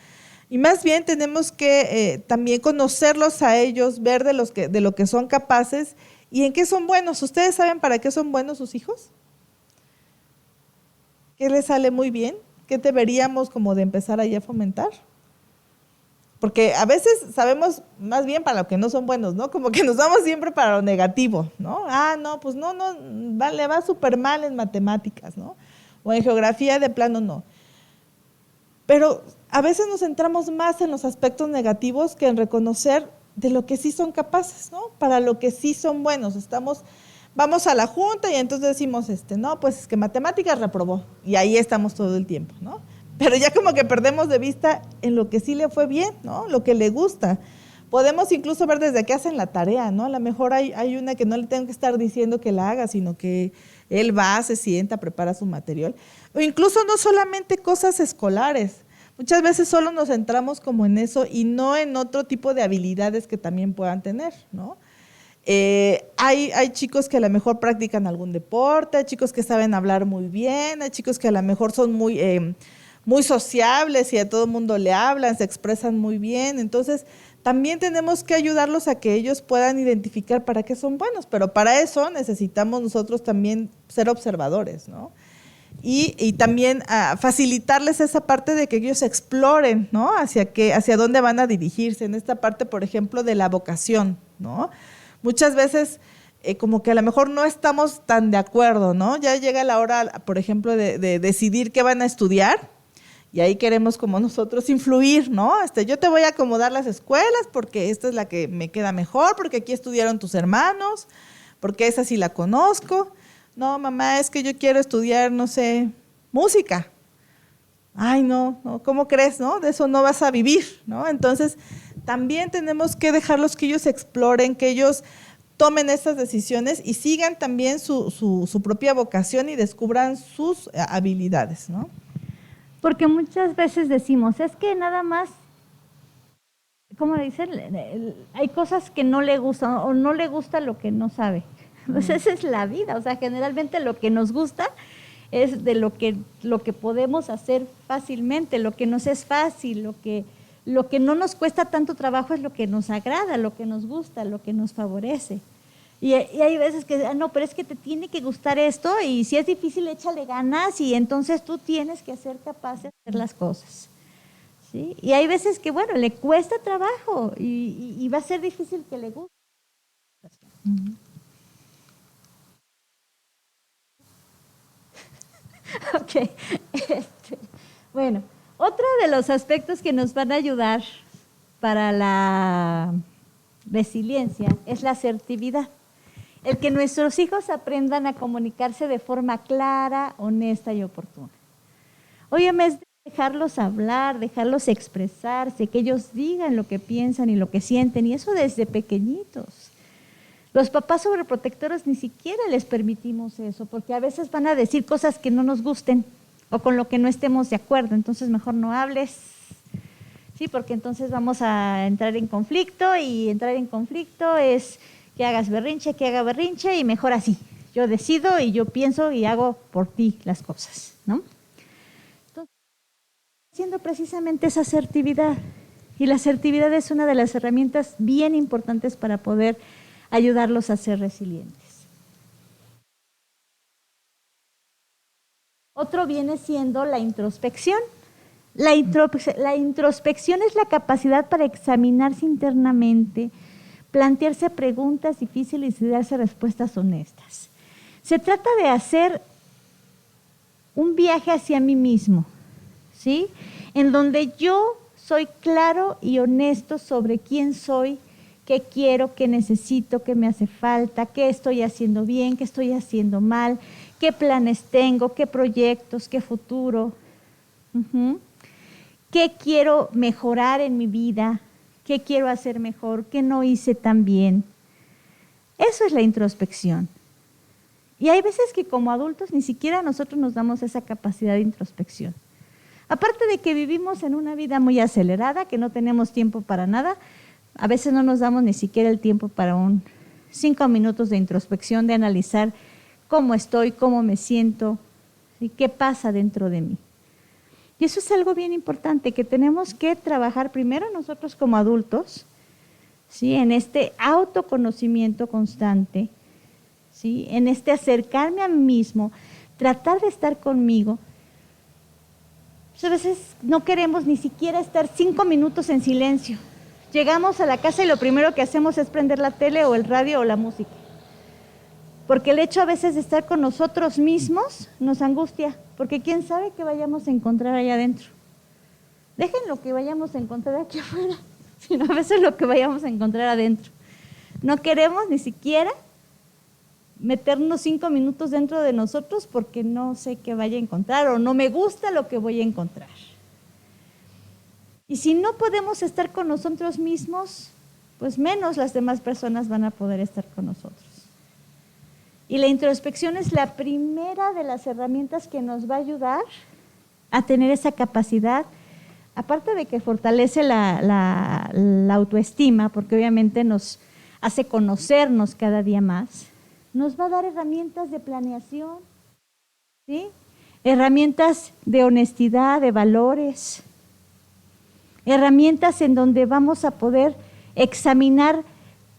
Y más bien tenemos que también conocerlos a ellos, ver de lo que son capaces y en qué son buenos. ¿Ustedes saben para qué son buenos sus hijos? ¿Qué les sale muy bien? ¿Qué deberíamos como de empezar ahí a fomentar? Porque a veces sabemos más bien para lo que no son buenos, ¿no? Como que nos vamos siempre para lo negativo, ¿no? Pues no, le va súper mal en matemáticas, ¿no? O en geografía de plano no. Pero a veces nos centramos más en los aspectos negativos que en reconocer de lo que sí son capaces, ¿no? Para lo que sí son buenos. Vamos a la junta y entonces decimos, no, pues es que matemáticas reprobó. Y ahí estamos todo el tiempo, ¿no? Pero ya como que perdemos de vista en lo que sí le fue bien, ¿no? Lo que le gusta. Podemos incluso ver desde qué hacen la tarea, ¿no? A lo mejor hay una que no le tengo que estar diciendo que la haga, sino que él va, se sienta, prepara su material. O incluso no solamente cosas escolares. Muchas veces solo nos centramos como en eso y no en otro tipo de habilidades que también puedan tener, ¿no? Hay chicos que a lo mejor practican algún deporte, hay chicos que saben hablar muy bien, hay chicos que a lo mejor son muy sociables y a todo el mundo le hablan, se expresan muy bien. Entonces, también tenemos que ayudarlos a que ellos puedan identificar para qué son buenos, pero para eso necesitamos nosotros también ser observadores, ¿no? Y también facilitarles esa parte de que ellos exploren, ¿no? Hacia dónde van a dirigirse, en esta parte, por ejemplo, de la vocación, ¿no? Muchas veces como que a lo mejor no estamos tan de acuerdo, ¿no? Ya llega la hora, por ejemplo, de decidir qué van a estudiar, y ahí queremos como nosotros influir, ¿no? Yo te voy a acomodar las escuelas porque esta es la que me queda mejor, porque aquí estudiaron tus hermanos, porque esa sí la conozco. No, mamá, es que yo quiero estudiar, no sé, música. Ay, no, ¿cómo crees, no? De eso no vas a vivir, ¿no? Entonces, también tenemos que dejarlos que ellos exploren, que ellos tomen estas decisiones y sigan también su propia vocación y descubran sus habilidades, ¿no? Porque muchas veces decimos, es que nada más, ¿cómo dicen? Hay cosas que no le gustan o no le gusta lo que no sabe. Pues esa es la vida, o sea, generalmente lo que nos gusta es de lo que podemos hacer fácilmente, lo que nos es fácil, lo que no nos cuesta tanto trabajo es lo que nos agrada, lo que nos gusta, lo que nos favorece. Y hay veces que, no, pero es que te tiene que gustar esto y si es difícil, échale ganas y entonces tú tienes que ser capaz de hacer las cosas. ¿Sí? Y hay veces que, bueno, le cuesta trabajo y va a ser difícil que le guste. Ok. Bueno, otro de los aspectos que nos van a ayudar para la resiliencia es la asertividad. El que nuestros hijos aprendan a comunicarse de forma clara, honesta y oportuna. Óyeme, es dejarlos hablar, dejarlos expresarse, que ellos digan lo que piensan y lo que sienten, y eso desde pequeñitos. Los papás sobreprotectores ni siquiera les permitimos eso, porque a veces van a decir cosas que no nos gusten o con lo que no estemos de acuerdo, entonces mejor no hables, ¿sí? Porque entonces vamos a entrar en conflicto y entrar en conflicto es que hagas berrinche, que haga berrinche y mejor así. Yo decido y yo pienso y hago por ti las cosas, ¿no? Entonces, haciendo precisamente esa asertividad. Y la asertividad es una de las herramientas bien importantes para poder ayudarlos a ser resilientes. Otro viene siendo la introspección. La introspección es la capacidad para examinarse internamente, plantearse preguntas difíciles y darse respuestas honestas. Se trata de hacer un viaje hacia mí mismo, ¿sí? En donde yo soy claro y honesto sobre quién soy, qué quiero, qué necesito, qué me hace falta, qué estoy haciendo bien, qué estoy haciendo mal, qué planes tengo, qué proyectos, qué futuro, qué quiero mejorar en mi vida, qué quiero hacer mejor, qué no hice tan bien. Eso es la introspección. Y hay veces que como adultos ni siquiera nosotros nos damos esa capacidad de introspección. Aparte de que vivimos en una vida muy acelerada, que no tenemos tiempo para nada, a veces no nos damos ni siquiera el tiempo para 5 minutos de introspección, de analizar cómo estoy, cómo me siento y qué pasa dentro de mí. Y eso es algo bien importante, que tenemos que trabajar primero nosotros como adultos, ¿sí? En este autoconocimiento constante, ¿sí? En este acercarme a mí mismo, tratar de estar conmigo. Pues a veces no queremos ni siquiera estar 5 minutos en silencio. Llegamos a la casa y lo primero que hacemos es prender la tele o el radio o la música. Porque el hecho a veces de estar con nosotros mismos nos angustia, porque quién sabe qué vayamos a encontrar allá adentro. Dejen lo que vayamos a encontrar aquí afuera, sino a veces lo que vayamos a encontrar adentro. No queremos ni siquiera meternos 5 minutos dentro de nosotros porque no sé qué vaya a encontrar o no me gusta lo que voy a encontrar. Y si no podemos estar con nosotros mismos, pues menos las demás personas van a poder estar con nosotros. Y la introspección es la primera de las herramientas que nos va a ayudar a tener esa capacidad, aparte de que fortalece la autoestima, porque obviamente nos hace conocernos cada día más, nos va a dar herramientas de planeación, ¿sí? Herramientas de honestidad, de valores, herramientas en donde vamos a poder examinar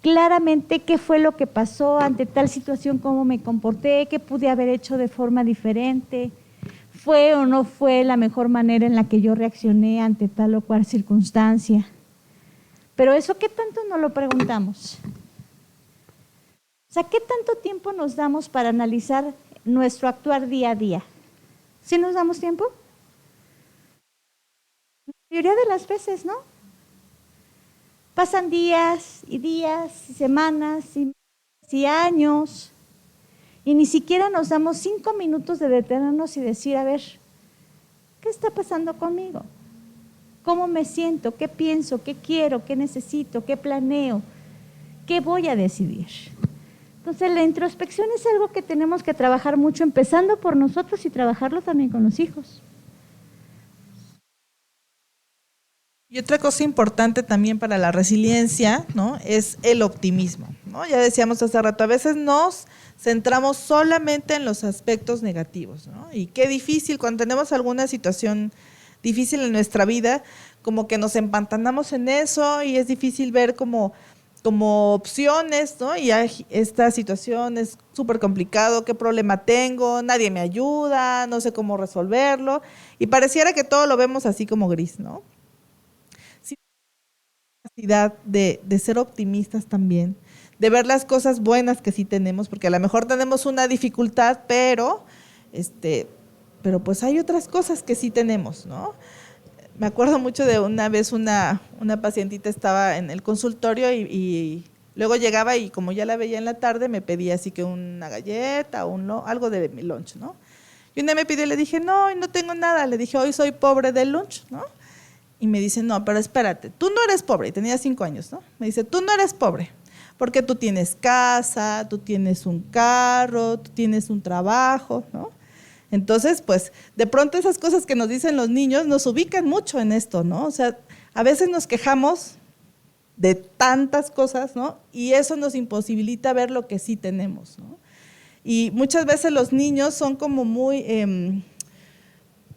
claramente qué fue lo que pasó ante tal situación, cómo me comporté, qué pude haber hecho de forma diferente, fue o no fue la mejor manera en la que yo reaccioné ante tal o cual circunstancia. Pero eso, ¿qué tanto nos lo preguntamos? O sea, ¿qué tanto tiempo nos damos para analizar nuestro actuar día a día? ¿Sí nos damos tiempo? La mayoría de las veces, ¿no? Pasan días y semanas y años y ni siquiera nos damos 5 minutos de detenernos y decir, a ver, ¿qué está pasando conmigo? ¿Cómo me siento? ¿Qué pienso? ¿Qué quiero? ¿Qué necesito? ¿Qué planeo? ¿Qué voy a decidir? Entonces la introspección es algo que tenemos que trabajar mucho, empezando por nosotros y trabajarlo también con los hijos. Y otra cosa importante también para la resiliencia, ¿no?, es el optimismo, ¿no? Ya decíamos hace rato, a veces nos centramos solamente en los aspectos negativos, ¿no? Y qué difícil cuando tenemos alguna situación difícil en nuestra vida, como que nos empantanamos en eso y es difícil ver como opciones, ¿no? Y esta situación es súper complicado, ¿qué problema tengo? Nadie me ayuda, no sé cómo resolverlo. Y pareciera que todo lo vemos así como gris, ¿no? Capacidad de ser optimistas también, de ver las cosas buenas que sí tenemos, porque a lo mejor tenemos una dificultad, pero pues hay otras cosas que sí tenemos, ¿no? Me acuerdo mucho de una vez una pacientita estaba en el consultorio y luego llegaba y como ya la veía en la tarde me pedía así que una galleta o algo de mi lunch, ¿no? Y una me pidió y le dije, no tengo nada, le dije, hoy soy pobre del lunch, ¿no? Y me dice, no, pero espérate, tú no eres pobre. Y tenía 5 años, ¿no? Me dice, tú no eres pobre, porque tú tienes casa, tú tienes un carro, tú tienes un trabajo, ¿no? Entonces, pues, de pronto esas cosas que nos dicen los niños nos ubican mucho en esto, ¿no? O sea, a veces nos quejamos de tantas cosas, ¿no? Y eso nos imposibilita ver lo que sí tenemos, ¿no? Y muchas veces los niños son como muy...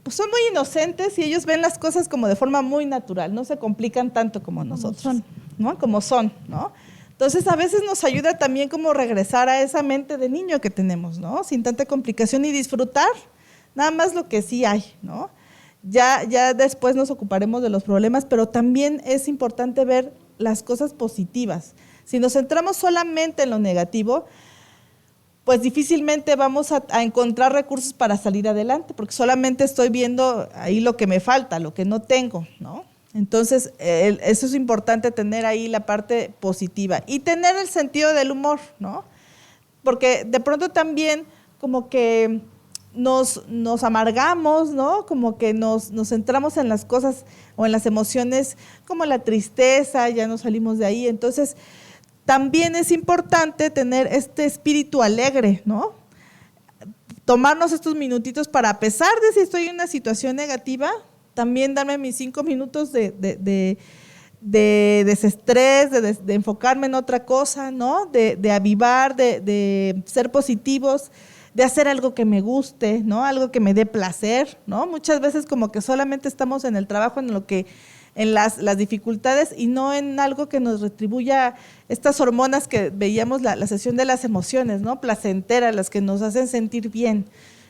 pues son muy inocentes y ellos ven las cosas como de forma muy natural, no se complican tanto como nosotros, ¿no? Como son, ¿no? Entonces a veces nos ayuda también como regresar a esa mente de niño que tenemos, ¿no? Sin tanta complicación y disfrutar nada más lo que sí hay, ¿no? Ya después nos ocuparemos de los problemas, pero también es importante ver las cosas positivas. Si nos centramos solamente en lo negativo, pues difícilmente vamos a encontrar recursos para salir adelante, porque solamente estoy viendo ahí lo que me falta, lo que no tengo, ¿no? Entonces, eso es importante, tener ahí la parte positiva y tener el sentido del humor, ¿no? Porque de pronto también como que nos amargamos, ¿no? Como que nos centramos en las cosas o en las emociones como la tristeza, ya no salimos de ahí, entonces también es importante tener este espíritu alegre, ¿no? Tomarnos estos minutitos para, a pesar de si estoy en una situación negativa, también darme mis 5 minutos de desestrés, de enfocarme en otra cosa, ¿no? De avivar, de ser positivos, de hacer algo que me guste, ¿no? Algo que me dé placer, ¿no? Muchas veces como que solamente estamos en el trabajo, en las dificultades y no en algo que nos retribuya estas hormonas que veíamos la sesión de las emociones, ¿no? Placenteras, las que nos hacen sentir bien.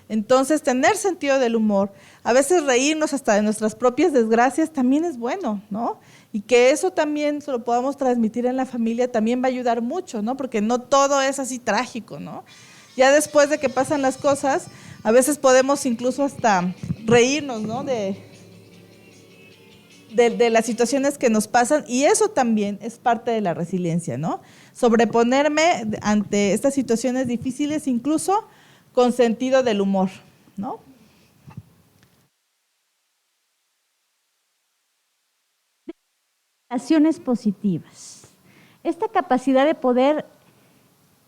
Entonces, tener sentido del humor, a veces reírnos hasta de nuestras propias desgracias también es bueno, ¿no? Y que eso también se lo podamos transmitir en la familia también va a ayudar mucho, ¿no? Porque no todo es así trágico, ¿no? Ya después de que pasan las cosas, a veces podemos incluso hasta reírnos, ¿no? de las situaciones que nos pasan, y eso también es parte de la resiliencia, ¿no? Sobreponerme ante estas situaciones difíciles, incluso con sentido del humor, ¿no? Relaciones positivas. Esta capacidad de poder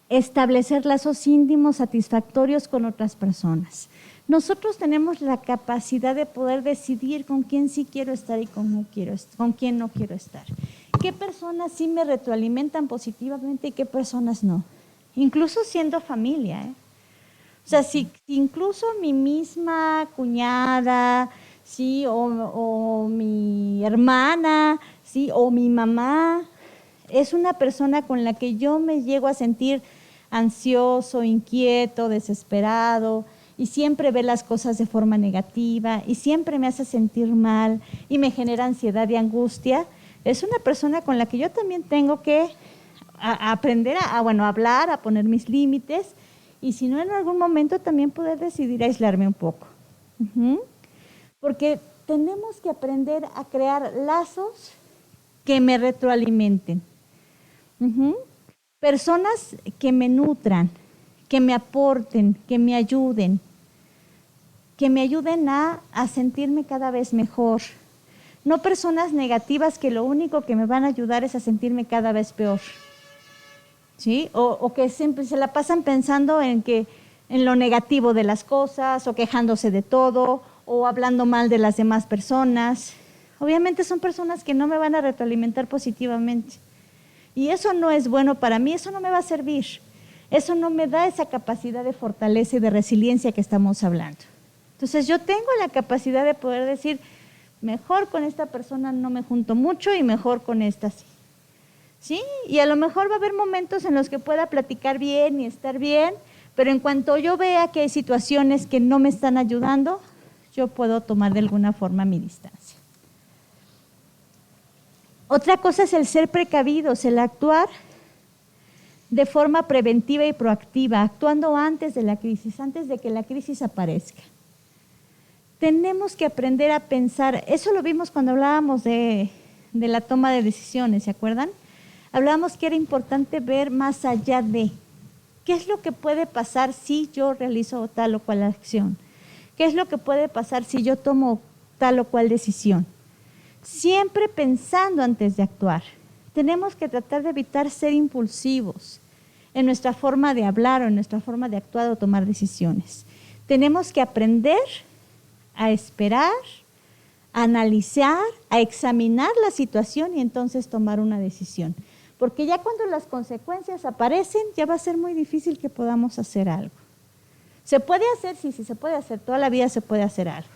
establecer lazos íntimos satisfactorios con otras personas. Nosotros tenemos la capacidad de poder decidir con quién sí quiero estar y con quién no quiero estar. ¿Qué personas sí me retroalimentan positivamente y qué personas no? Incluso siendo familia, ¿eh? O sea, si incluso mi misma cuñada, sí, o mi hermana, sí, o mi mamá, es una persona con la que yo me llego a sentir ansioso, inquieto, desesperado, y siempre ve las cosas de forma negativa, y siempre me hace sentir mal, y me genera ansiedad y angustia, es una persona con la que yo también tengo que aprender a hablar, a poner mis límites, y si no, en algún momento también poder decidir aislarme un poco. Porque tenemos que aprender a crear lazos que me retroalimenten. Personas que me nutran, que me aporten, que me ayuden a sentirme cada vez mejor. No personas negativas que lo único que me van a ayudar es a sentirme cada vez peor. ¿Sí? O que siempre se la pasan pensando en lo negativo de las cosas, o quejándose de todo, o hablando mal de las demás personas. Obviamente son personas que no me van a retroalimentar positivamente. Y eso no es bueno para mí, eso no me va a servir. Eso no me da esa capacidad de fortaleza y de resiliencia que estamos hablando. Entonces yo tengo la capacidad de poder decir, mejor con esta persona no me junto mucho y mejor con esta sí. ¿Sí? Y a lo mejor va a haber momentos en los que pueda platicar bien y estar bien, pero en cuanto yo vea que hay situaciones que no me están ayudando, yo puedo tomar de alguna forma mi distancia. Otra cosa es el ser precavidos, el actuar de forma preventiva y proactiva, actuando antes de la crisis, antes de que la crisis aparezca. Tenemos que aprender a pensar, eso lo vimos cuando hablábamos de la toma de decisiones, ¿se acuerdan? Hablábamos que era importante ver más allá de qué es lo que puede pasar si yo realizo tal o cual acción, qué es lo que puede pasar si yo tomo tal o cual decisión. Siempre pensando antes de actuar. Tenemos que tratar de evitar ser impulsivos en nuestra forma de hablar o en nuestra forma de actuar o tomar decisiones. Tenemos que aprender a esperar, a analizar, a examinar la situación y entonces tomar una decisión. Porque ya cuando las consecuencias aparecen, ya va a ser muy difícil que podamos hacer algo. ¿Se puede hacer? Sí, se puede hacer. Toda la vida se puede hacer algo.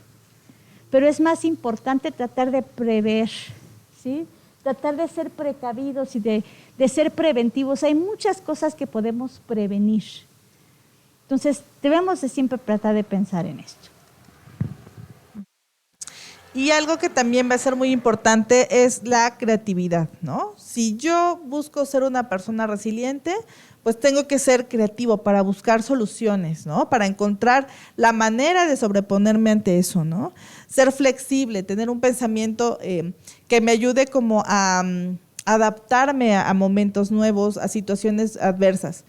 Pero es más importante tratar de prever, ¿sí? Tratar de ser precavidos y de ser preventivos. Hay muchas cosas que podemos prevenir. Entonces, debemos de siempre tratar de pensar en esto. Y algo que también va a ser muy importante es la creatividad, ¿no? Si yo busco ser una persona resiliente, pues tengo que ser creativo para buscar soluciones, ¿no? Para encontrar la manera de sobreponerme ante eso, ¿no? Ser flexible, tener un pensamiento que me ayude como a adaptarme a momentos nuevos, a situaciones adversas.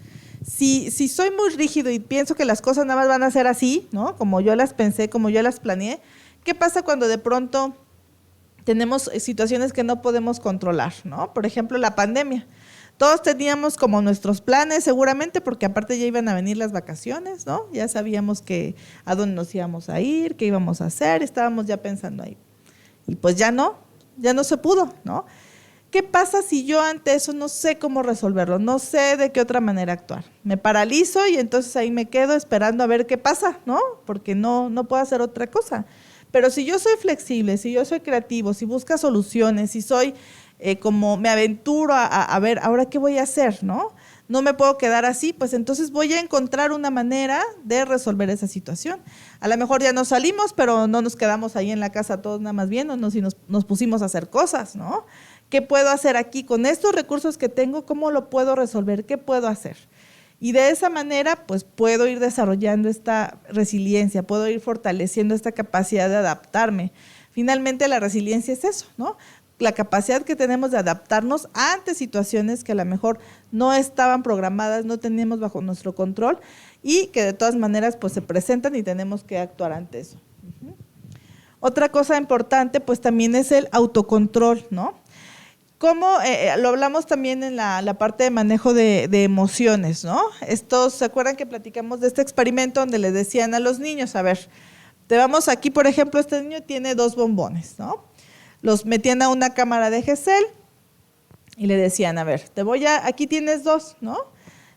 Si soy muy rígido y pienso que las cosas nada más van a ser así, ¿no? Como yo las pensé, como yo las planeé, ¿qué pasa cuando de pronto tenemos situaciones que no podemos controlar, ¿no? Por ejemplo, la pandemia. Todos teníamos como nuestros planes seguramente, porque aparte ya iban a venir las vacaciones, ¿no? Ya sabíamos a dónde nos íbamos a ir, qué íbamos a hacer, estábamos ya pensando ahí. Y pues ya no se pudo, ¿no? ¿Qué pasa si yo ante eso no sé cómo resolverlo? No sé de qué otra manera actuar. Me paralizo y entonces ahí me quedo esperando a ver qué pasa, ¿no? Porque no puedo hacer otra cosa. Pero si yo soy flexible, si yo soy creativo, si busco soluciones, si soy como me aventuro a ver, ahora qué voy a hacer, ¿no? No me puedo quedar así, pues entonces voy a encontrar una manera de resolver esa situación. A lo mejor ya no salimos, pero no nos quedamos ahí en la casa todos nada más viéndonos y nos pusimos a hacer cosas, ¿no? ¿Qué puedo hacer aquí con estos recursos que tengo? ¿Cómo lo puedo resolver? ¿Qué puedo hacer? Y de esa manera, pues puedo ir desarrollando esta resiliencia, puedo ir fortaleciendo esta capacidad de adaptarme. Finalmente la resiliencia es eso, ¿no? La capacidad que tenemos de adaptarnos ante situaciones que a lo mejor no estaban programadas, no teníamos bajo nuestro control y que de todas maneras pues se presentan y tenemos que actuar ante eso. Otra cosa importante pues también es el autocontrol, ¿no? Como lo hablamos también en la parte de manejo de emociones, ¿no? ¿Se acuerdan que platicamos de este experimento donde le decían a los niños, a ver, te vamos aquí, por ejemplo, este niño tiene 2 bombones, ¿no? Los metían a una cámara de Gesell y le decían, a ver, aquí tienes 2, ¿no?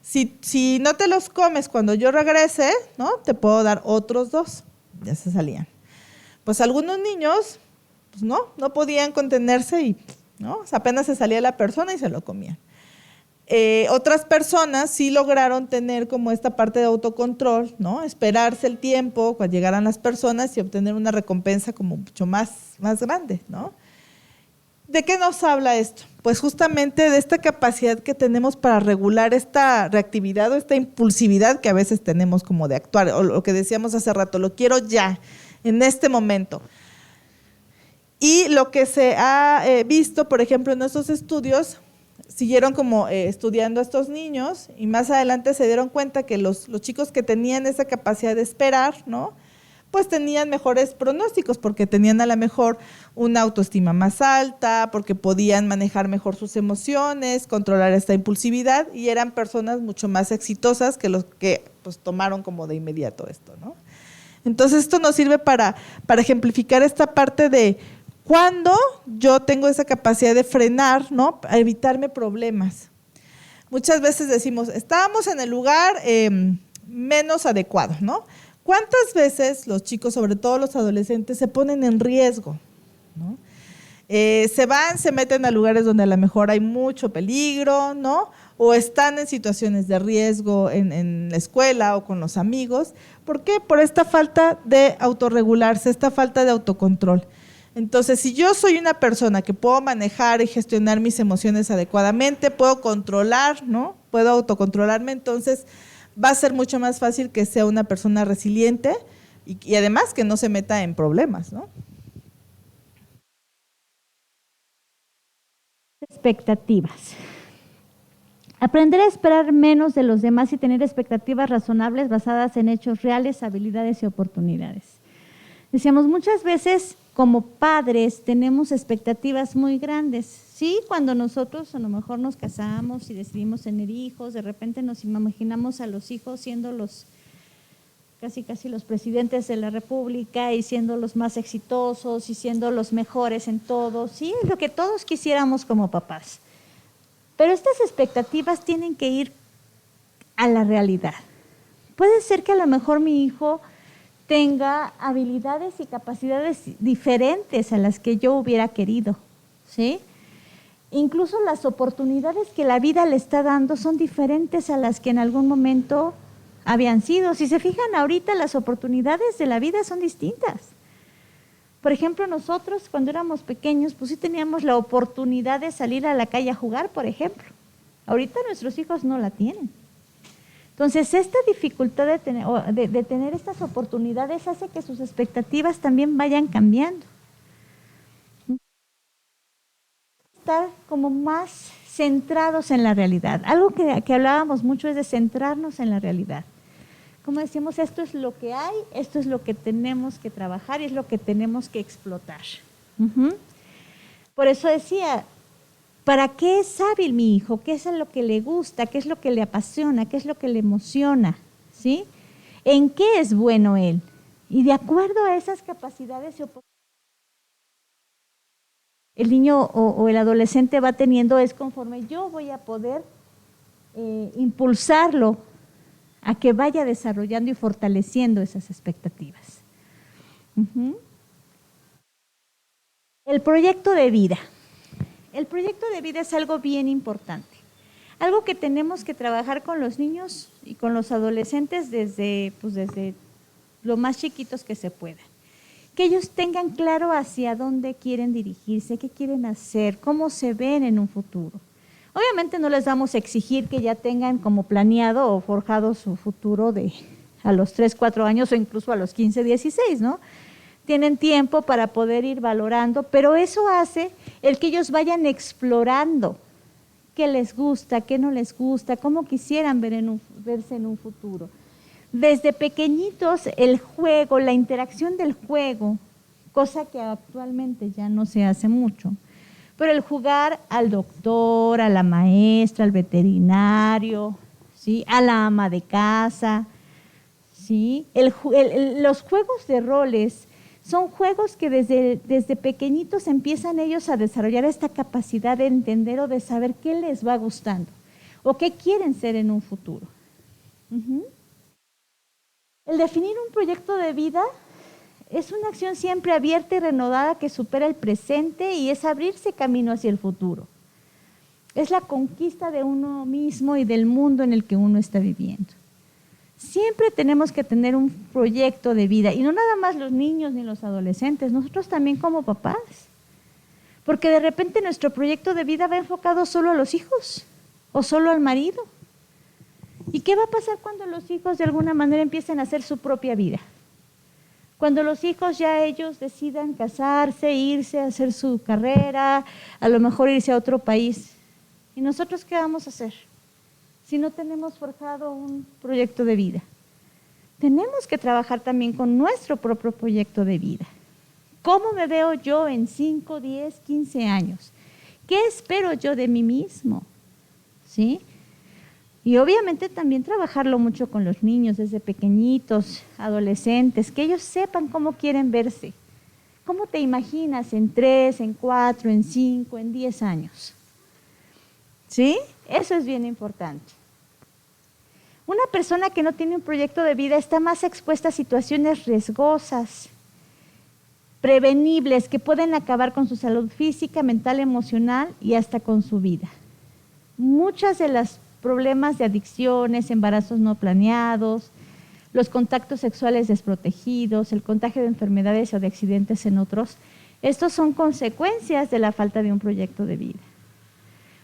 Si no te los comes cuando yo regrese, ¿no? Te puedo dar otros 2. Ya se salían. Pues algunos niños, pues no podían contenerse y, ¿no? O sea, apenas se salía la persona y se lo comían. Otras personas sí lograron tener como esta parte de autocontrol, ¿no? Esperarse el tiempo cuando llegaran las personas y obtener una recompensa como mucho más grande, ¿no? ¿De qué nos habla esto? Pues justamente de esta capacidad que tenemos para regular esta reactividad o esta impulsividad que a veces tenemos como de actuar, o lo que decíamos hace rato, lo quiero ya, en este momento. Y lo que se ha visto, por ejemplo, en estos estudios, siguieron como estudiando a estos niños y más adelante se dieron cuenta que los chicos que tenían esa capacidad de esperar, ¿no? Pues tenían mejores pronósticos porque tenían a lo mejor una autoestima más alta, porque podían manejar mejor sus emociones, controlar esta impulsividad y eran personas mucho más exitosas que los que pues tomaron como de inmediato esto, ¿no? Entonces esto nos sirve para ejemplificar esta parte de cuando yo tengo esa capacidad de frenar, ¿no? A evitarme problemas. Muchas veces decimos, estábamos en el lugar menos adecuado, ¿no? ¿Cuántas veces los chicos, sobre todo los adolescentes, se ponen en riesgo, ¿no? Se meten a lugares donde a lo mejor hay mucho peligro, ¿no? O están en situaciones de riesgo en la escuela o con los amigos. ¿Por qué? Por esta falta de autorregularse, esta falta de autocontrol. Entonces, si yo soy una persona que puedo manejar y gestionar mis emociones adecuadamente, puedo controlar, ¿no? Puedo autocontrolarme, entonces va a ser mucho más fácil que sea una persona resiliente y además que no se meta en problemas, ¿no? Expectativas. Aprender a esperar menos de los demás y tener expectativas razonables basadas en hechos reales, habilidades y oportunidades. Decíamos, muchas veces como padres tenemos expectativas muy grandes. Sí, cuando nosotros a lo mejor nos casamos y decidimos tener hijos, de repente nos imaginamos a los hijos siendo casi los presidentes de la República y siendo los más exitosos y siendo los mejores en todo. Sí, es lo que todos quisiéramos como papás. Pero estas expectativas tienen que ir a la realidad. Puede ser que a lo mejor mi hijo tenga habilidades y capacidades diferentes a las que yo hubiera querido, ¿sí? Incluso las oportunidades que la vida le está dando son diferentes a las que en algún momento habían sido. Si se fijan, ahorita las oportunidades de la vida son distintas. Por ejemplo, nosotros cuando éramos pequeños, pues sí teníamos la oportunidad de salir a la calle a jugar, por ejemplo. Ahorita nuestros hijos no la tienen. Entonces, esta dificultad de tener estas oportunidades hace que sus expectativas también vayan cambiando. Estar como más centrados en la realidad. Algo que hablábamos mucho es de centrarnos en la realidad. Como decimos, esto es lo que hay, esto es lo que tenemos que trabajar y es lo que tenemos que explotar. Por eso decía, ¿para qué es hábil mi hijo? ¿Qué es lo que le gusta? ¿Qué es lo que le apasiona? ¿Qué es lo que le emociona? ¿Sí? ¿En qué es bueno él? Y de acuerdo a esas capacidades y oportunidades, el niño o el adolescente va teniendo es conforme yo voy a poder impulsarlo a que vaya desarrollando y fortaleciendo esas expectativas. El proyecto de vida. El proyecto de vida es algo bien importante, algo que tenemos que trabajar con los niños y con los adolescentes desde lo más chiquitos que se pueda. Que ellos tengan claro hacia dónde quieren dirigirse, qué quieren hacer, cómo se ven en un futuro. Obviamente no les vamos a exigir que ya tengan como planeado o forjado su futuro a los 3, 4 años o incluso a los 15, 16, ¿no? tienen tiempo para poder ir valorando, pero eso hace el que ellos vayan explorando qué les gusta, qué no les gusta, cómo quisieran verse en un futuro. Desde pequeñitos el juego, la interacción del juego, cosa que actualmente ya no se hace mucho, pero el jugar al doctor, a la maestra, al veterinario, ¿sí?, a la ama de casa, ¿sí? Los juegos de roles son juegos que desde pequeñitos empiezan ellos a desarrollar esta capacidad de entender o de saber qué les va gustando o qué quieren ser en un futuro. El definir un proyecto de vida es una acción siempre abierta y renovada que supera el presente y es abrirse camino hacia el futuro. Es la conquista de uno mismo y del mundo en el que uno está viviendo. Siempre tenemos que tener un proyecto de vida, y no nada más los niños ni los adolescentes, nosotros también como papás. Porque de repente nuestro proyecto de vida va enfocado solo a los hijos o solo al marido. ¿Y qué va a pasar cuando los hijos de alguna manera empiecen a hacer su propia vida? Cuando los hijos ya ellos decidan casarse, irse a hacer su carrera, a lo mejor irse a otro país. ¿Y nosotros qué vamos a hacer si no tenemos forjado un proyecto de vida? Tenemos que trabajar también con nuestro propio proyecto de vida. ¿Cómo me veo yo en 5, 10, 15 años? ¿Qué espero yo de mí mismo? ¿Sí? Y obviamente también trabajarlo mucho con los niños desde pequeñitos, adolescentes, que ellos sepan cómo quieren verse. ¿Cómo te imaginas en 3, en 4, en 5, en 10 años? ¿Sí? Eso es bien importante. Una persona que no tiene un proyecto de vida está más expuesta a situaciones riesgosas, prevenibles, que pueden acabar con su salud física, mental, emocional y hasta con su vida. Muchos de los problemas de adicciones, embarazos no planeados, los contactos sexuales desprotegidos, el contagio de enfermedades o de accidentes en otros, estos son consecuencias de la falta de un proyecto de vida.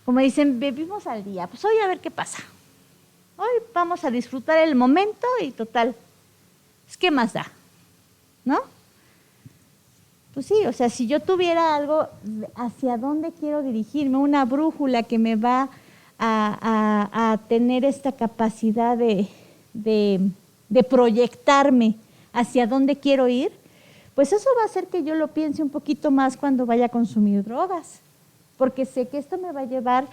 Como dicen, vivimos al día, pues hoy a ver qué pasa. Hoy vamos a disfrutar el momento y total, ¿qué más da? ¿No? Pues sí, o sea, si yo tuviera algo hacia dónde quiero dirigirme, una brújula que me va a tener esta capacidad de proyectarme hacia dónde quiero ir, pues eso va a hacer que yo lo piense un poquito más cuando vaya a consumir drogas, porque sé que esto me va a llevar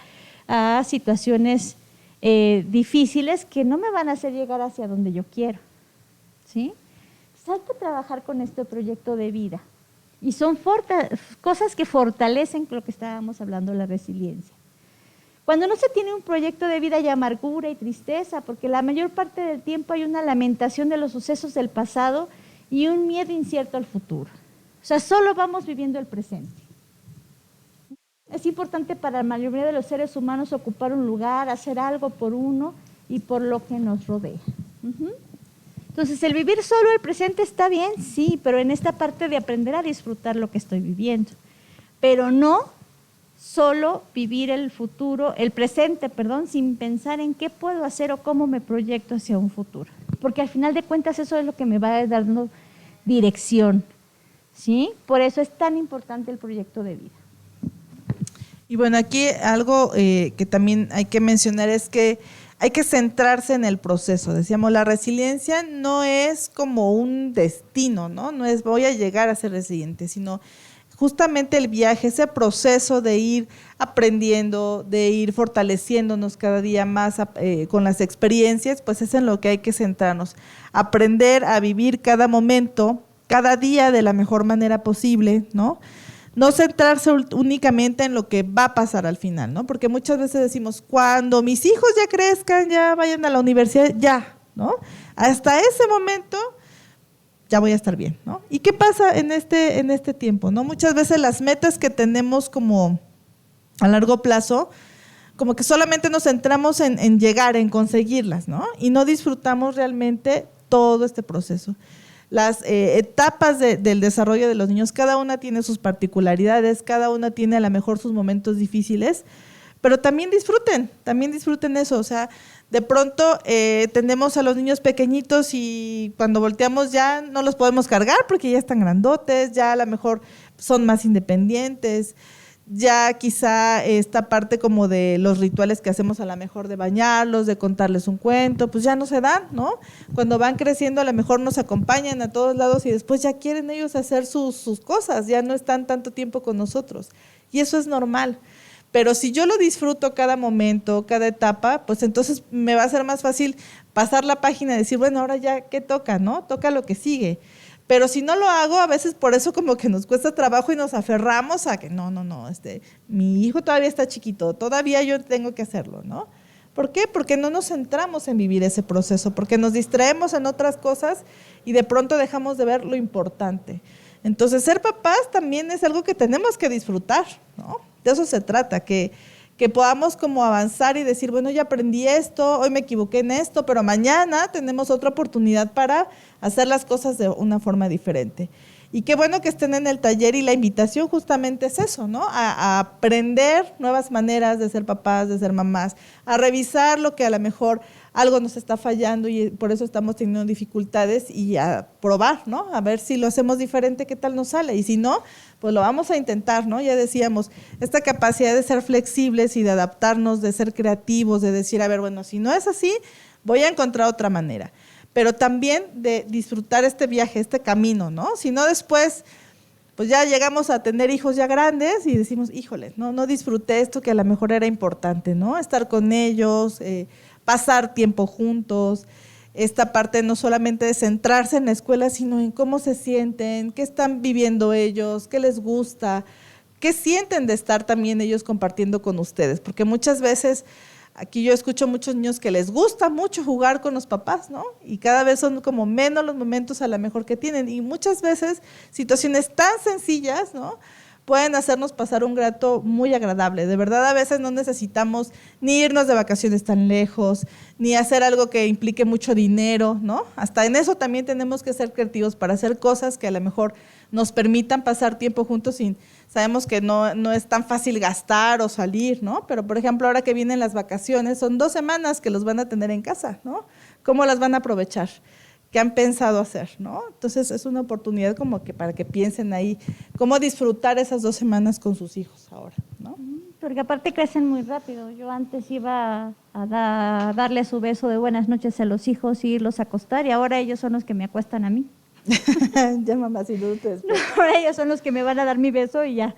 a situaciones difíciles que no me van a hacer llegar hacia donde yo quiero, ¿sí? Pues hay que trabajar con este proyecto de vida. Y son cosas que fortalecen lo que estábamos hablando, la resiliencia. Cuando no se tiene un proyecto de vida hay amargura y tristeza, porque la mayor parte del tiempo hay una lamentación de los sucesos del pasado y un miedo incierto al futuro. O sea, solo vamos viviendo el presente. Es importante para la mayoría de los seres humanos ocupar un lugar, hacer algo por uno y por lo que nos rodea. Entonces, el vivir solo el presente está bien, sí, pero en esta parte de aprender a disfrutar lo que estoy viviendo. Pero no solo vivir el presente, sin pensar en qué puedo hacer o cómo me proyecto hacia un futuro. Porque al final de cuentas eso es lo que me va dando dirección, ¿sí? Por eso es tan importante el proyecto de vida. Y bueno, aquí algo que también hay que mencionar es que hay que centrarse en el proceso. Decíamos, la resiliencia no es como un destino, ¿no? No es voy a llegar a ser resiliente, sino justamente el viaje, ese proceso de ir aprendiendo, de ir fortaleciéndonos cada día más con las experiencias, pues es en lo que hay que centrarnos. Aprender a vivir cada momento, cada día de la mejor manera posible, ¿no? No centrarse únicamente en lo que va a pasar al final, ¿no? Porque muchas veces decimos, cuando mis hijos ya crezcan, ya vayan a la universidad, ya, ¿no? Hasta ese momento ya voy a estar bien, ¿no? ¿Y qué pasa en este tiempo, no? Muchas veces las metas que tenemos como a largo plazo, como que solamente nos centramos en llegar, en conseguirlas, ¿no? Y no disfrutamos realmente todo este proceso. Las etapas del desarrollo de los niños, cada una tiene sus particularidades, cada una tiene a lo mejor sus momentos difíciles, pero también disfruten eso, o sea, De pronto tenemos a los niños pequeñitos y cuando volteamos ya no los podemos cargar porque ya están grandotes, ya a lo mejor son más independientes, ya quizá esta parte como de los rituales que hacemos a lo mejor de bañarlos, de contarles un cuento, pues ya no se dan, ¿no? Cuando van creciendo a lo mejor nos acompañan a todos lados y después ya quieren ellos hacer sus cosas, ya no están tanto tiempo con nosotros. Y eso es normal. Pero si yo lo disfruto cada momento, cada etapa, pues entonces me va a ser más fácil pasar la página y decir, bueno, ahora ya, ¿qué toca, no? Toca lo que sigue. Pero si no lo hago, a veces por eso como que nos cuesta trabajo y nos aferramos a que no, mi hijo todavía está chiquito, todavía yo tengo que hacerlo, ¿no? ¿Por qué? Porque no nos centramos en vivir ese proceso, porque nos distraemos en otras cosas y de pronto dejamos de ver lo importante. Entonces, ser papás también es algo que tenemos que disfrutar, ¿no? De eso se trata, que podamos como avanzar y decir, bueno, ya aprendí esto, hoy me equivoqué en esto, pero mañana tenemos otra oportunidad para hacer las cosas de una forma diferente. Y qué bueno que estén en el taller y la invitación justamente es eso, ¿no? A aprender nuevas maneras de ser papás, de ser mamás, a revisar lo que a lo mejor algo nos está fallando y por eso estamos teniendo dificultades y a probar, ¿no? A ver si lo hacemos diferente, qué tal nos sale. Y si no, pues lo vamos a intentar, ¿no? Ya decíamos, esta capacidad de ser flexibles y de adaptarnos, de ser creativos, de decir, a ver, bueno, si no es así, voy a encontrar otra manera. Pero también de disfrutar este viaje, este camino, ¿no? Si no después, pues ya llegamos a tener hijos ya grandes y decimos, híjole, no disfruté esto que a lo mejor era importante, ¿no? Estar con ellos, pasar tiempo juntos, esta parte no solamente de centrarse en la escuela, sino en cómo se sienten, qué están viviendo ellos, qué les gusta, qué sienten de estar también ellos compartiendo con ustedes, porque muchas veces aquí yo escucho muchos niños que les gusta mucho jugar con los papás, ¿no? Y cada vez son como menos los momentos a lo mejor que tienen. Y muchas veces situaciones tan sencillas, ¿no? Pueden hacernos pasar un rato muy agradable. De verdad, a veces no necesitamos ni irnos de vacaciones tan lejos, ni hacer algo que implique mucho dinero, ¿no? Hasta en eso también tenemos que ser creativos para hacer cosas que a lo mejor nos permitan pasar tiempo juntos sin... Sabemos que no es tan fácil gastar o salir, ¿no? Pero, por ejemplo, ahora que vienen las vacaciones, son 2 semanas que los van a tener en casa, ¿no? ¿Cómo las van a aprovechar? ¿Qué han pensado hacer, no? Entonces, es una oportunidad como que para que piensen ahí cómo disfrutar esas 2 semanas con sus hijos ahora, ¿no? Porque aparte crecen muy rápido. Yo antes iba a darle su beso de buenas noches a los hijos y irlos a acostar, y ahora ellos son los que me acuestan a mí. Ya, mamá, si no te No, ahora ellos son los que me van a dar mi beso y ya,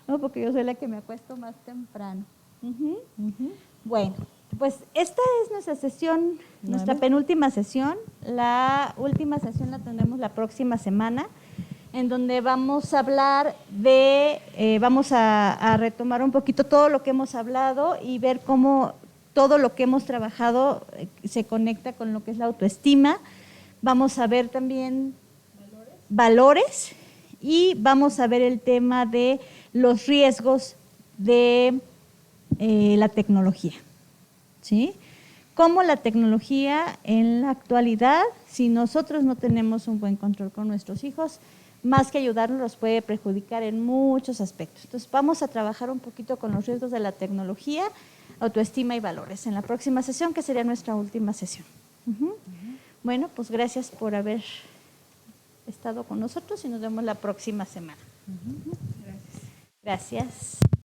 ¿no? Porque yo soy la que me acuesto más temprano. Bueno, pues esta es nuestra sesión, nuestra penúltima sesión. La última sesión la tendremos la próxima semana, en donde vamos a hablar vamos a retomar un poquito todo lo que hemos hablado y ver cómo todo lo que hemos trabajado se conecta con lo que es la autoestima. Vamos a ver también valores y vamos a ver el tema de los riesgos de la tecnología, ¿sí? Cómo la tecnología en la actualidad, si nosotros no tenemos un buen control con nuestros hijos, más que ayudarnos, los puede perjudicar en muchos aspectos. Entonces vamos a trabajar un poquito con los riesgos de la tecnología, autoestima y valores en la próxima sesión, que sería nuestra última sesión. Bueno, pues gracias por haber estado con nosotros y nos vemos la próxima semana. Gracias.